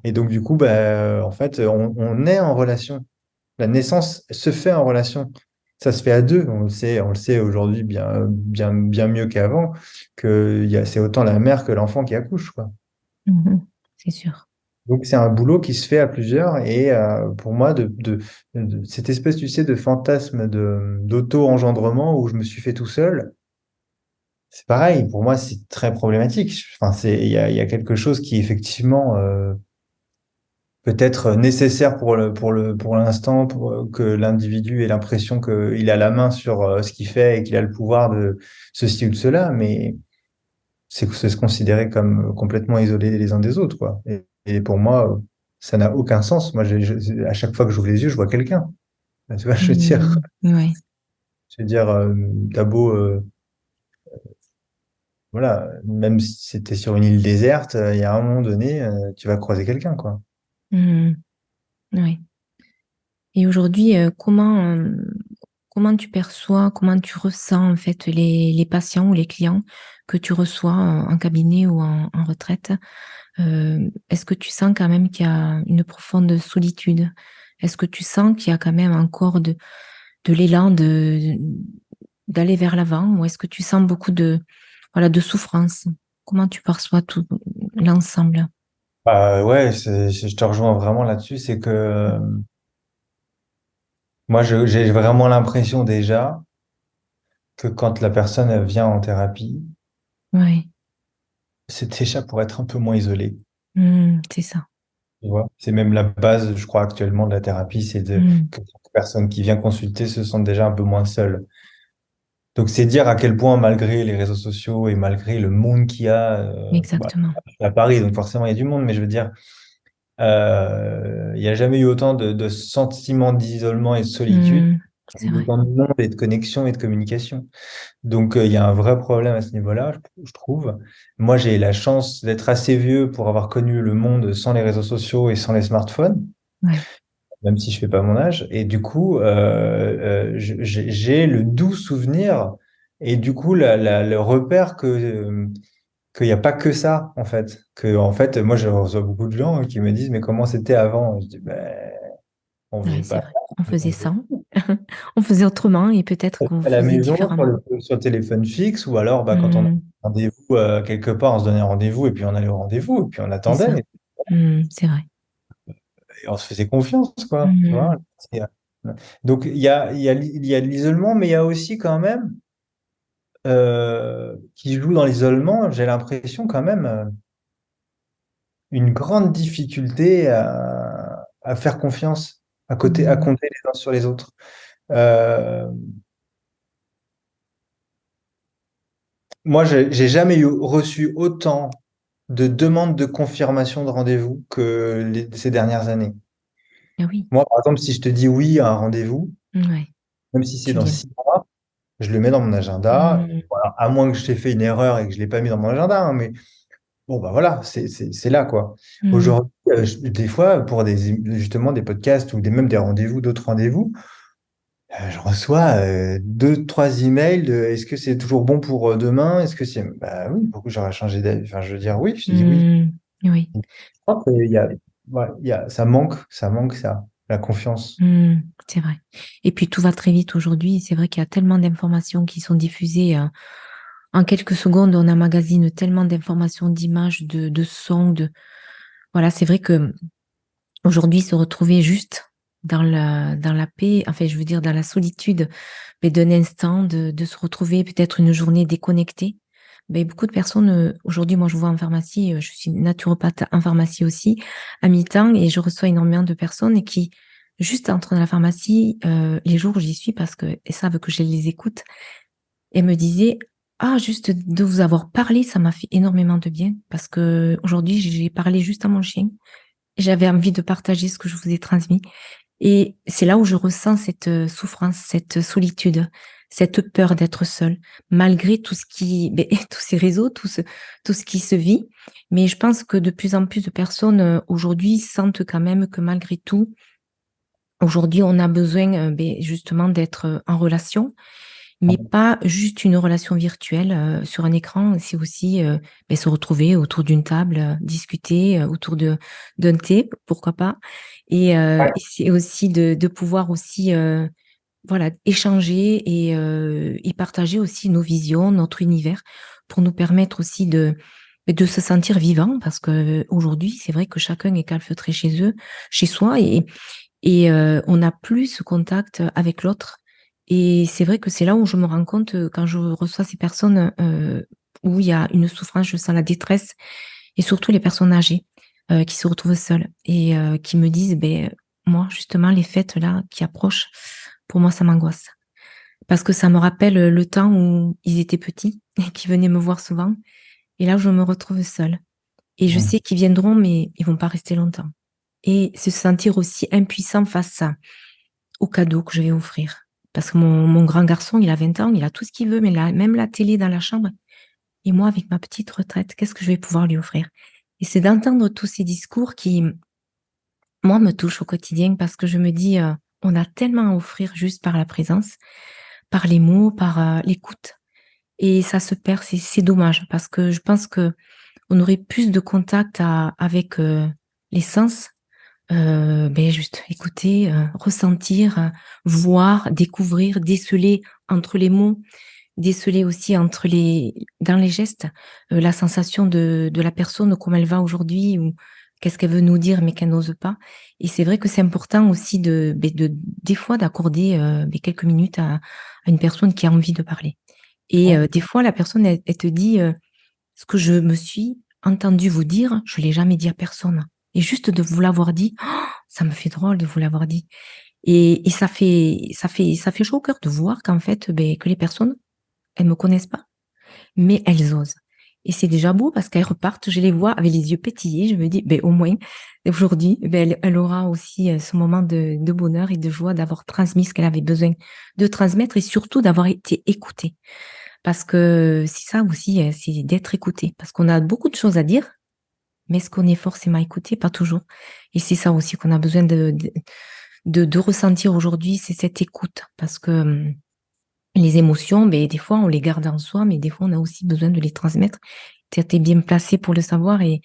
Et donc, du coup, en fait, on est en relation. La naissance se fait en relation. Ça se fait à deux. On le sait aujourd'hui bien mieux qu'avant, c'est autant la mère que l'enfant qui accouche, quoi. Mhm. C'est sûr. Donc, c'est un boulot qui se fait à plusieurs. Et pour moi, cette espèce, tu sais, de fantasme d'auto-engendrement où je me suis fait tout seul, c'est pareil. Pour moi, c'est très problématique. Enfin, il y a quelque chose qui, effectivement, peut-être nécessaire pour l'instant, pour que l'individu ait l'impression qu'il a la main sur ce qu'il fait et qu'il a le pouvoir de ceci ou de cela, mais c'est se considérer comme complètement isolé les uns des autres, quoi. Et pour moi, ça n'a aucun sens. Moi, à chaque fois que j'ouvre les yeux, je vois quelqu'un. Tu vois, Hmm. Ouais. je veux dire, t'as beau, voilà, même si c'était sur une île déserte, il y a un moment donné, tu vas croiser quelqu'un, quoi. Hmm. Ouais. Et aujourd'hui, comment tu perçois, comment tu ressens en fait les patients ou les clients que tu reçois en cabinet ou en retraite? Est-ce que tu sens quand même qu'il y a une profonde solitude? Est-ce que tu sens qu'il y a quand même encore de l'élan d'aller vers l'avant? Ou est-ce que tu sens beaucoup voilà, de souffrance? Comment tu perçois tout l'ensemble? Ouais, je te rejoins vraiment là-dessus, c'est que moi, j'ai vraiment l'impression déjà que quand la personne elle vient en thérapie, Oui, c'est déjà pour être un peu moins isolé. c'est ça. Tu vois? C'est même la base, je crois, actuellement de la thérapie, Mm, que la personne qui vient consulter se sente déjà un peu moins seule. Donc, c'est dire à quel point, malgré les réseaux sociaux et malgré le monde qu'il y a, exactement. je suis à Paris, donc forcément, il y a du monde, mais je veux dire, il n'y a jamais eu autant de sentiments d'isolement et de solitude, C'est vrai. autant de monde et de connexion et de communication. Donc, il y a un vrai problème à ce niveau-là, je trouve. Moi, j'ai la chance d'être assez vieux pour avoir connu le monde sans les réseaux sociaux et sans les smartphones, Ouais, même si je fais pas mon âge. Et du coup, j'ai le doux souvenir et du coup, le repère qu'il n'y a pas que ça, en fait. Que, en fait, moi, je reçois beaucoup de gens qui me disent, mais comment c'était avant? Je dis, ben, on ouais, faisait c'est pas vrai. On ça. faisait ça. On faisait autrement et peut-être qu'on À la faisait maison, différemment. sur le téléphone fixe, ou alors quand on a Mm, un rendez-vous quelque part, on se donnait rendez-vous et puis on allait au rendez-vous et puis on c'est ça. attendait C'est vrai. et on se faisait confiance, quoi. Tu vois? Mm, Donc il y a l'isolement, mais il y a aussi quand même qui joue dans l'isolement, j'ai l'impression quand même une grande difficulté à faire confiance, à mm, compter les uns sur les autres. Euh, Moi, j'ai jamais reçu autant de demandes de confirmation de rendez-vous que ces dernières années. ah oui. Moi, par exemple, si je te dis oui à un rendez-vous, Ouais, même si c'est tu dans viens. 6 mois, je le mets dans mon agenda. Mm, Voilà, à moins que je t'ai fait une erreur et que je l'ai pas mis dans mon agenda, hein, mais bon, bah voilà, c'est là, quoi. mm, Aujourd'hui, des fois, pour justement des podcasts ou même des rendez-vous, d'autres rendez-vous, je reçois deux, trois emails de est-ce que c'est toujours bon pour demain? Est-ce que c'est. Bah oui, pourquoi j'aurais changé d'avis? Enfin, je veux dire oui, je dis oui. oui. Je crois qu'il y a, ouais, ça manque ça, la confiance. C'est vrai. Et puis tout va très vite aujourd'hui. C'est vrai qu'il y a tellement d'informations qui sont diffusées. En quelques secondes, on emmagasine tellement d'informations, d'images, de sons, voilà, c'est vrai que aujourd'hui, se retrouver juste dans la paix, enfin, je veux dire, dans la solitude, mais d'un instant, de se retrouver peut-être une journée déconnectée. Ben, beaucoup de personnes, aujourd'hui, moi, je vois en pharmacie, je suis naturopathe en pharmacie aussi, à mi-temps, et je reçois énormément de personnes qui, juste entrent dans la pharmacie, les jours où j'y suis, parce que elles savent que je les écoute, et me disaient, ah, juste de vous avoir parlé, ça m'a fait énormément de bien, parce que aujourd'hui, j'ai parlé juste à mon chien. J'avais envie de partager ce que je vous ai transmis. Et c'est là où je ressens cette souffrance, cette solitude, cette peur d'être seule, malgré tout ce qui, ben, tous ces réseaux, tout ce qui se vit. Mais je pense que de plus en plus de personnes aujourd'hui sentent quand même que malgré tout, aujourd'hui, on a besoin ben, justement d'être en relation, mais pas juste une relation virtuelle sur un écran. C'est aussi ben, se retrouver autour d'une table, discuter autour d'un thé, pourquoi pas. Et c'est aussi de pouvoir aussi voilà, échanger et partager aussi nos visions, notre univers, pour nous permettre aussi de se sentir vivant, parce que aujourd'hui, c'est vrai que chacun est calfeutré chez eux, chez soi, et on n'a plus ce contact avec l'autre. Et c'est vrai que c'est là où je me rends compte, quand je reçois ces personnes où il y a une souffrance, je sens la détresse, et surtout les personnes âgées qui se retrouvent seules et qui me disent, ben, moi, justement, les fêtes là qui approchent, pour moi, ça m'angoisse. Parce que ça me rappelle le temps où ils étaient petits et qui venaient me voir souvent. Et là, je me retrouve seule. Et je sais qu'ils viendront, mais ils vont pas rester longtemps. Et se sentir aussi impuissant face aux cadeaux que je vais offrir. Parce que mon grand garçon, il a 20 ans, il a tout ce qu'il veut, mais là, même la télé dans la chambre. Et moi, avec ma petite retraite, qu'est-ce que je vais pouvoir lui offrir? Et c'est d'entendre tous ces discours qui, moi, me touchent au quotidien parce que je me dis, on a tellement à offrir juste par la présence, par les mots, par l'écoute. Et ça se perd, c'est dommage parce que je pense que on aurait plus de contact avec les sens, ben juste écouter, ressentir, voir, découvrir, déceler entre les mots, déceler aussi dans les gestes, la sensation de la personne, comment elle va aujourd'hui ou qu'est-ce qu'elle veut nous dire mais qu'elle n'ose pas. Et c'est vrai que c'est important aussi ben, des fois d'accorder ben, quelques minutes à une personne qui a envie de parler. Et Ouais. des fois, la personne, elle te dit, ce que je me suis entendu vous dire, je l'ai jamais dit à personne. Et juste de vous l'avoir dit, oh, ça me fait drôle de vous l'avoir dit. Et ça fait chaud au cœur de voir qu'en fait, ben, que les personnes, elles me connaissent pas, mais elles osent. Et c'est déjà beau parce qu'elles repartent, je les vois avec les yeux pétillés, je me dis, ben, au moins, aujourd'hui, ben, elle aura aussi ce moment de bonheur et de joie d'avoir transmis ce qu'elle avait besoin de transmettre et surtout d'avoir été écoutée. Parce que c'est ça aussi, c'est d'être écouté. Parce qu'on a beaucoup de choses à dire, mais est-ce qu'on est forcément écouté? Pas toujours. Et c'est ça aussi qu'on a besoin de ressentir aujourd'hui, c'est cette écoute. Parce que les émotions, ben, des fois, on les garde en soi, mais des fois, on a aussi besoin de les transmettre. Tu es bien placé pour le savoir. Et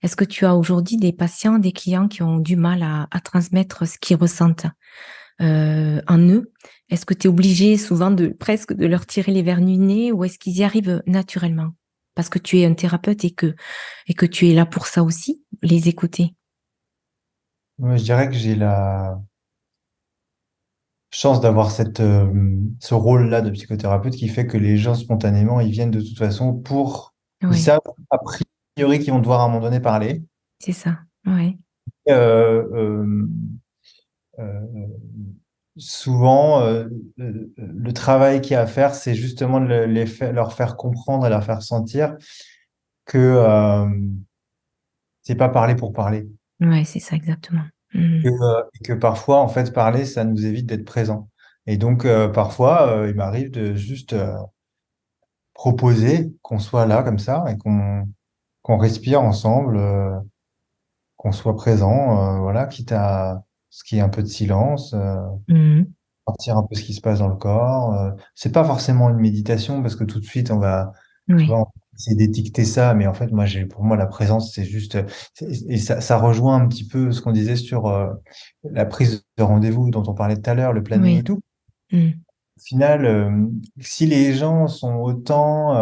est-ce que tu as aujourd'hui des patients, des clients qui ont du mal à transmettre ce qu'ils ressentent en eux? Est-ce que tu es obligé souvent de presque de leur tirer les verres du nez ou est-ce qu'ils y arrivent naturellement? Parce que tu es un thérapeute et que tu es là pour ça aussi, les écouter. Ouais, je dirais que j'ai la chance d'avoir ce rôle-là de psychothérapeute qui fait que les gens, spontanément, ils viennent de toute façon ils Oui, savent a priori qu'ils vont devoir à un moment donné parler. c'est ça. Oui, Euh, euh, euh, Souvent, le travail qu'il y a à faire, c'est justement de leur faire comprendre et leur faire sentir que c'est pas parler pour parler. ouais, c'est ça exactement. Mhm. Et que parfois, en fait, parler, ça nous évite d'être présent. Et donc, parfois, il m'arrive de juste proposer qu'on soit là comme ça et qu'on respire ensemble, qu'on soit présent, voilà, quitte à ce qu'il y ait un peu de silence. Mhm. Sentir un peu ce qui se passe dans le corps. C'est pas forcément une méditation parce que tout de suite tu vois, Oui, on va essayer d'étiqueter ça, mais en fait, pour moi, la présence, c'est juste, et ça rejoint un petit peu ce qu'on disait sur la prise de rendez-vous dont on parlait tout à l'heure, le planning et oui. tout. Mhm. final, si les gens sont autant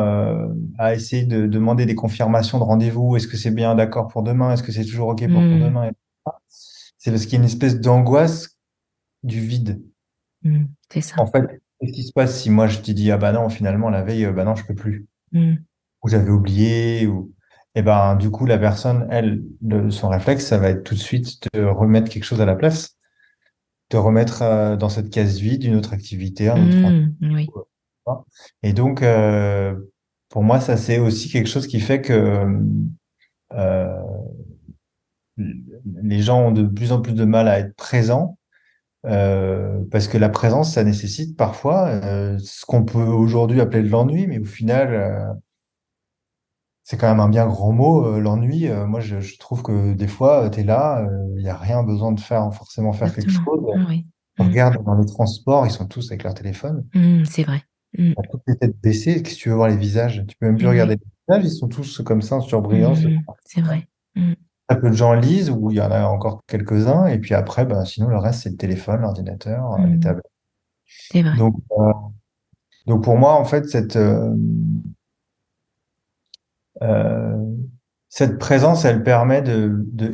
à essayer de demander des confirmations de rendez-vous, est-ce que c'est bien d'accord pour demain, est-ce que c'est toujours OK pour Mm, demain, etc., c'est parce qu'il y a une espèce d'angoisse du vide. c'est ça. En fait, qu'est-ce qui se passe si moi je te dis, ah bah non, finalement, la veille, bah non, je peux plus, Mm, ou j'avais oublié, ou. Et ben, du coup, la personne, elle, son réflexe, ça va être tout de suite de remettre quelque chose à la place, de remettre dans cette case vide une autre activité, un autre rendez-vous. oui. Et donc, pour moi, ça, c'est aussi quelque chose qui fait que euh, les gens ont de plus en plus de mal à être présents, parce que la présence, ça nécessite parfois ce qu'on peut aujourd'hui appeler de l'ennui, mais au final, c'est quand même un bien grand mot, l'ennui. Moi, je trouve que des fois, tu es là, il n'y a rien besoin de faire, forcément faire quelque Exactement. chose. Ah oui. On Mm, regarde dans les transports, ils sont tous avec leur téléphone. c'est vrai. Mm, Toutes les têtes baissées, qu'est-ce que tu veux voir les visages? Tu peux même plus regarder oui. les visages, ils sont tous comme ça, surbrillants. C'est vrai. Mm, Très peu de gens lisent, ou il y en a encore quelques-uns, et puis après, ben, sinon, le reste, c'est le téléphone, l'ordinateur, les mm, tablettes. c'est vrai. Donc, donc pour moi, en fait, euh, cette présence, elle permet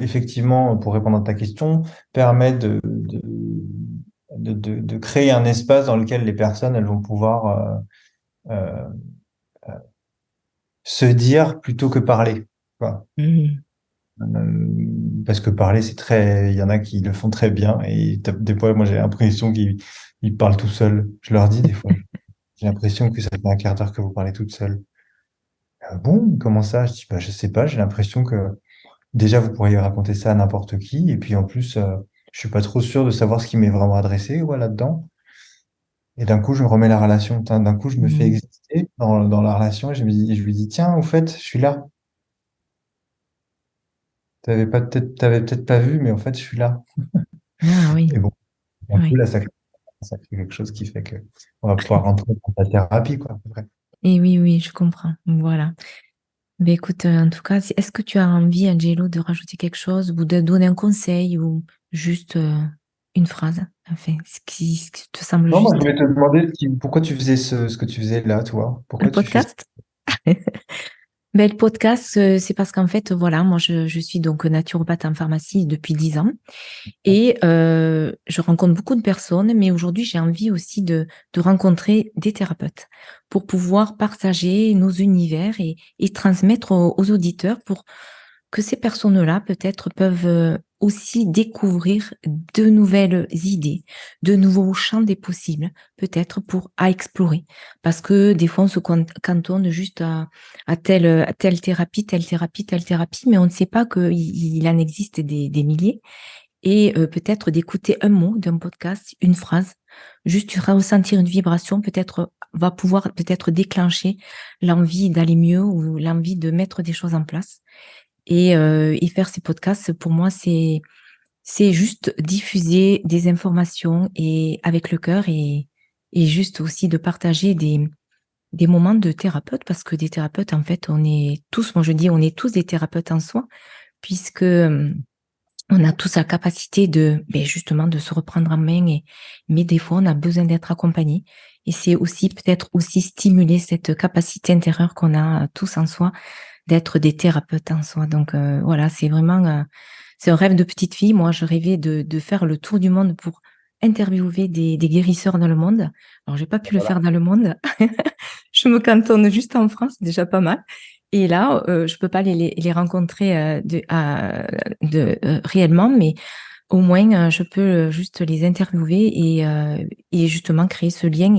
effectivement, pour répondre à ta question, permet de créer un espace dans lequel les personnes, elles vont pouvoir euh, se dire plutôt que parler, quoi. Mm, Parce que parler, c'est très, il y en a qui le font très bien, et des fois, moi, j'ai l'impression qu'ils parlent tout seuls. Je leur dis des fois, j'ai l'impression que ça fait un quart d'heure que vous parlez toute seule. Ah bon, comment ça? Je dis, bah, je sais pas, j'ai l'impression que déjà, vous pourriez raconter ça à n'importe qui, et puis en plus, je suis pas trop sûr de savoir ce qui m'est vraiment adressé, ouais, là-dedans. Et d'un coup, je me remets la relation. D'un coup, je me fais mm. exister dans la relation, et je lui dis, tiens, au fait, je suis là. T'avais peut-être pas vu, mais en fait, je suis là. Ah Et oui. bon, d'un coup, Oui. là, ça crée quelque chose qui fait que on va pouvoir rentrer dans la thérapie, quoi, à peu près. Et oui, oui, je comprends. Voilà. Ben écoute, en tout cas, est-ce que tu as envie, Angelo, de rajouter quelque chose ou de donner un conseil ou juste une phrase, enfin, ce qui te semble Non, moi, je juste? voulais te demander pourquoi tu faisais ce que tu faisais là, toi. Le Pourquoi tu fais ça? podcast? Ben, le podcast, c'est parce qu'en fait, voilà, moi, je suis donc naturopathe en pharmacie depuis 10 ans et je rencontre beaucoup de personnes, mais aujourd'hui, j'ai envie aussi de rencontrer des thérapeutes pour pouvoir partager nos univers et transmettre aux auditeurs pour que ces personnes-là, peut-être, peuvent aussi découvrir de nouvelles idées, de nouveaux champs des possibles, peut-être à explorer. Parce que des fois, on se cantonne juste à telle thérapie, telle thérapie, telle thérapie, mais on ne sait pas qu'il en existe des milliers. Et peut-être d'écouter un mot d'un podcast, une phrase, juste ressentir une vibration, peut-être va pouvoir peut-être déclencher l'envie d'aller mieux ou l'envie de mettre des choses en place. Et faire ces podcasts, pour moi, c'est juste diffuser des informations et avec le cœur et juste aussi de partager des moments de thérapeute parce que des thérapeutes, en fait, on est tous, moi je dis, on est tous des thérapeutes en soi, puisque on a tous la capacité ben justement, de se reprendre en main, mais des fois, on a besoin d'être accompagné. Et c'est aussi peut-être aussi stimuler cette capacité intérieure qu'on a tous en soi d'être des thérapeutes en soi. Donc voilà, c'est vraiment c'est un rêve de petite fille. Moi, je rêvais de faire le tour du monde pour interviewer des guérisseurs dans le monde. Alors, j'ai pas pu le Voilà. faire dans le monde. Je me cantonne juste en France, c'est déjà pas mal. Et là, je peux pas les rencontrer réellement, mais au moins, je peux juste les interviewer et justement créer ce lien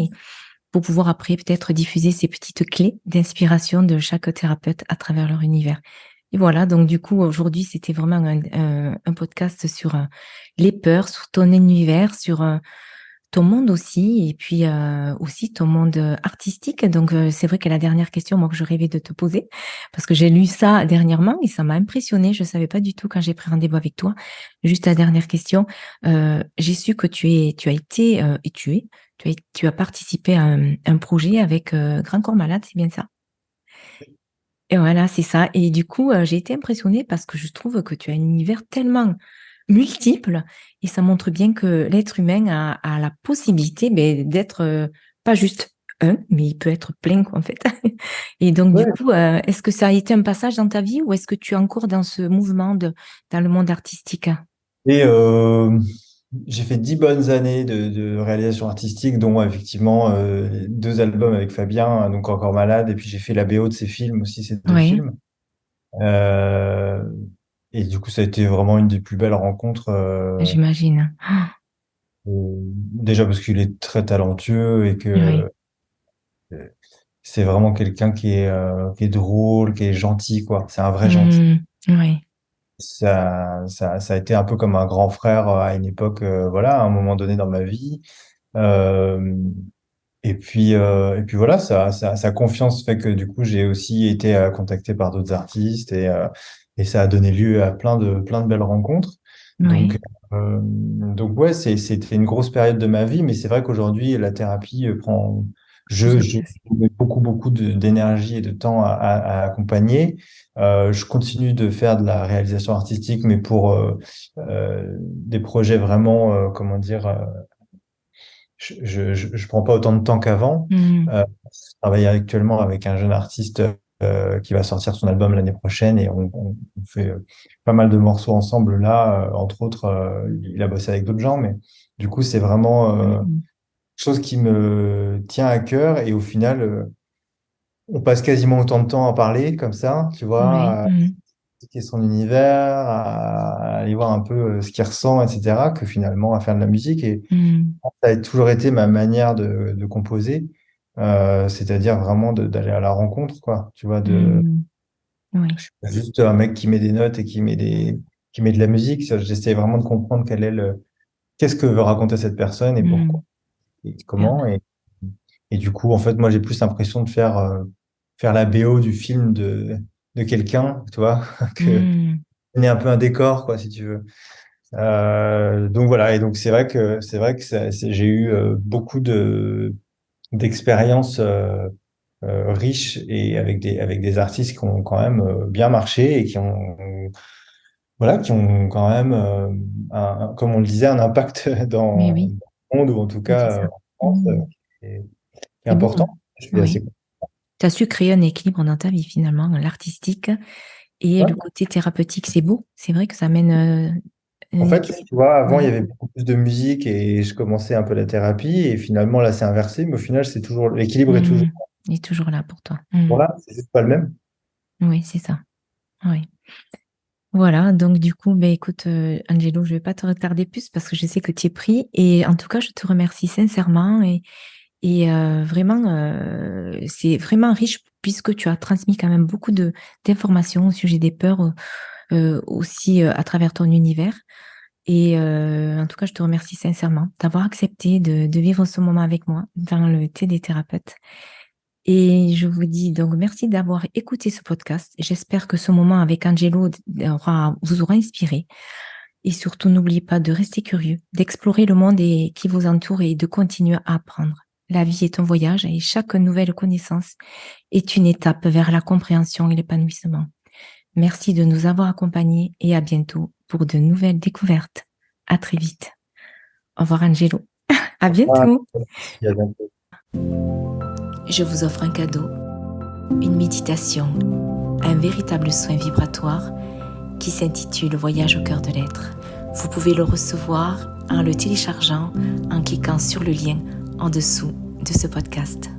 pour pouvoir après peut-être diffuser ces petites clés d'inspiration de chaque thérapeute à travers leur univers. Et voilà, donc du coup, aujourd'hui, c'était vraiment un podcast sur les peurs, sur ton univers, sur ton monde aussi, et puis aussi ton monde artistique. Donc, c'est vrai que la dernière question, moi, que je rêvais de te poser, parce que j'ai lu ça dernièrement et ça m'a impressionnée. Je ne savais pas du tout quand j'ai pris rendez-vous avec toi. Juste la dernière question. J'ai su que tu as été et tu as participé à un projet avec Grand Corps Malade, c'est bien ça? Et voilà, c'est ça. Et du coup, j'ai été impressionnée parce que je trouve que tu as un univers tellement multiple et ça montre bien que l'être humain a la possibilité, ben, d'être Pas juste un, mais il peut être plein, en fait. Et donc, Ouais. du coup, est-ce que ça a été un passage dans ta vie ou est-ce que tu es encore dans ce mouvement dans le monde artistique? Et j'ai fait 10 bonnes années de réalisation artistique, dont effectivement 2 albums avec Fabien, donc Encore Malade, et puis j'ai fait la BO de ses films aussi, ces 2 Oui, films. Euh, et du coup, ça a été vraiment une des plus belles rencontres. j'imagine. Ah, Déjà parce qu'il est très talentueux et oui. que c'est vraiment quelqu'un qui est drôle, qui est gentil, quoi. C'est un vrai gentil. Oui, Ça a été un peu comme un grand frère à une époque, voilà, à un moment donné dans ma vie. Euh, et puis voilà, sa confiance fait que du coup, j'ai aussi été contacté par d'autres artistes et ça a donné lieu à plein de belles rencontres. Donc, oui, donc ouais, c'était une grosse période de ma vie, mais c'est vrai qu'aujourd'hui, la thérapie prend, plus de je place. mets beaucoup d'énergie et de temps à accompagner. Je continue de faire de la réalisation artistique, mais pour des projets vraiment, comment dire, je prends pas autant de temps qu'avant. Hmm, Je travaille actuellement avec un jeune artiste qui va sortir son album l'année prochaine et on fait pas mal de morceaux ensemble là. Entre autres, il a bossé avec d'autres gens, mais du coup, c'est vraiment hmm. quelque chose qui me tient à cœur et au final, on passe quasiment autant de temps à parler comme ça, tu Oui, vois, à expliquer son univers, à aller voir un peu ce qu'il ressent, etc., que finalement à faire de la musique. Et hmm, ça a toujours été ma manière de composer, c'est-à-dire vraiment d'aller à la rencontre, quoi. Tu vois, hmm. Oui, je suis pas juste un mec qui met des notes et qui met de la musique. J'essaie vraiment de comprendre qu'est-ce que veut raconter cette personne et pourquoi hmm. et Super. comment. Et du coup, en fait, moi, j'ai plus l'impression de faire la BO du film de quelqu'un, tu vois, que Hmm. donner un peu un décor, quoi, si tu veux. Donc voilà, et donc c'est vrai que j'ai eu beaucoup d'expériences riches et avec des artistes qui ont quand même bien marché et qui ont voilà qui ont quand même comme on le disait un impact Mais dans oui, le monde ou en tout mais c'est cas ça. en France Hmm. qui est C'est beau, hein? important. Je suis Oui. assez Tu as su créer un équilibre dans ta vie, finalement, l'artistique et le content. côté thérapeutique. C'est beau. C'est vrai que ça amène En un fait, équilibre. tu vois, avant, il y Oui. avait beaucoup plus de musique et je commençais un peu la thérapie et finalement, là, c'est inversé, mais au final, c'est toujours, l'équilibre est toujours, Hmm. Il est toujours là pour toi. Hmm. voilà, c'est juste pas le même. Oui, c'est ça. Oui. Voilà, donc du coup, ben, écoute, Angelo, je ne vais pas te retarder plus parce que je sais que tu es pris. Et en tout cas, je te remercie sincèrement. Et vraiment, c'est vraiment riche puisque tu as transmis quand même beaucoup d'informations au sujet des peurs aussi à travers ton univers. Et en tout cas, je te remercie sincèrement d'avoir accepté de vivre ce moment avec moi dans le thé des thérapeutes. Et je vous dis donc merci d'avoir écouté ce podcast. J'espère que ce moment avec Angelo vous aura inspiré. Et surtout, n'oubliez pas de rester curieux, d'explorer le monde qui vous entoure et de continuer à apprendre. La vie est un voyage et chaque nouvelle connaissance est une étape vers la compréhension et l'épanouissement. Merci de nous avoir accompagnés et à bientôt pour de nouvelles découvertes. À très vite. Au revoir Angelo. À Ah, bientôt. il y a bientôt. Je vous offre un cadeau, une méditation, un véritable soin vibratoire qui s'intitule Voyage au cœur de l'être. Vous pouvez le recevoir en le téléchargeant en cliquant sur le lien en dessous de ce podcast.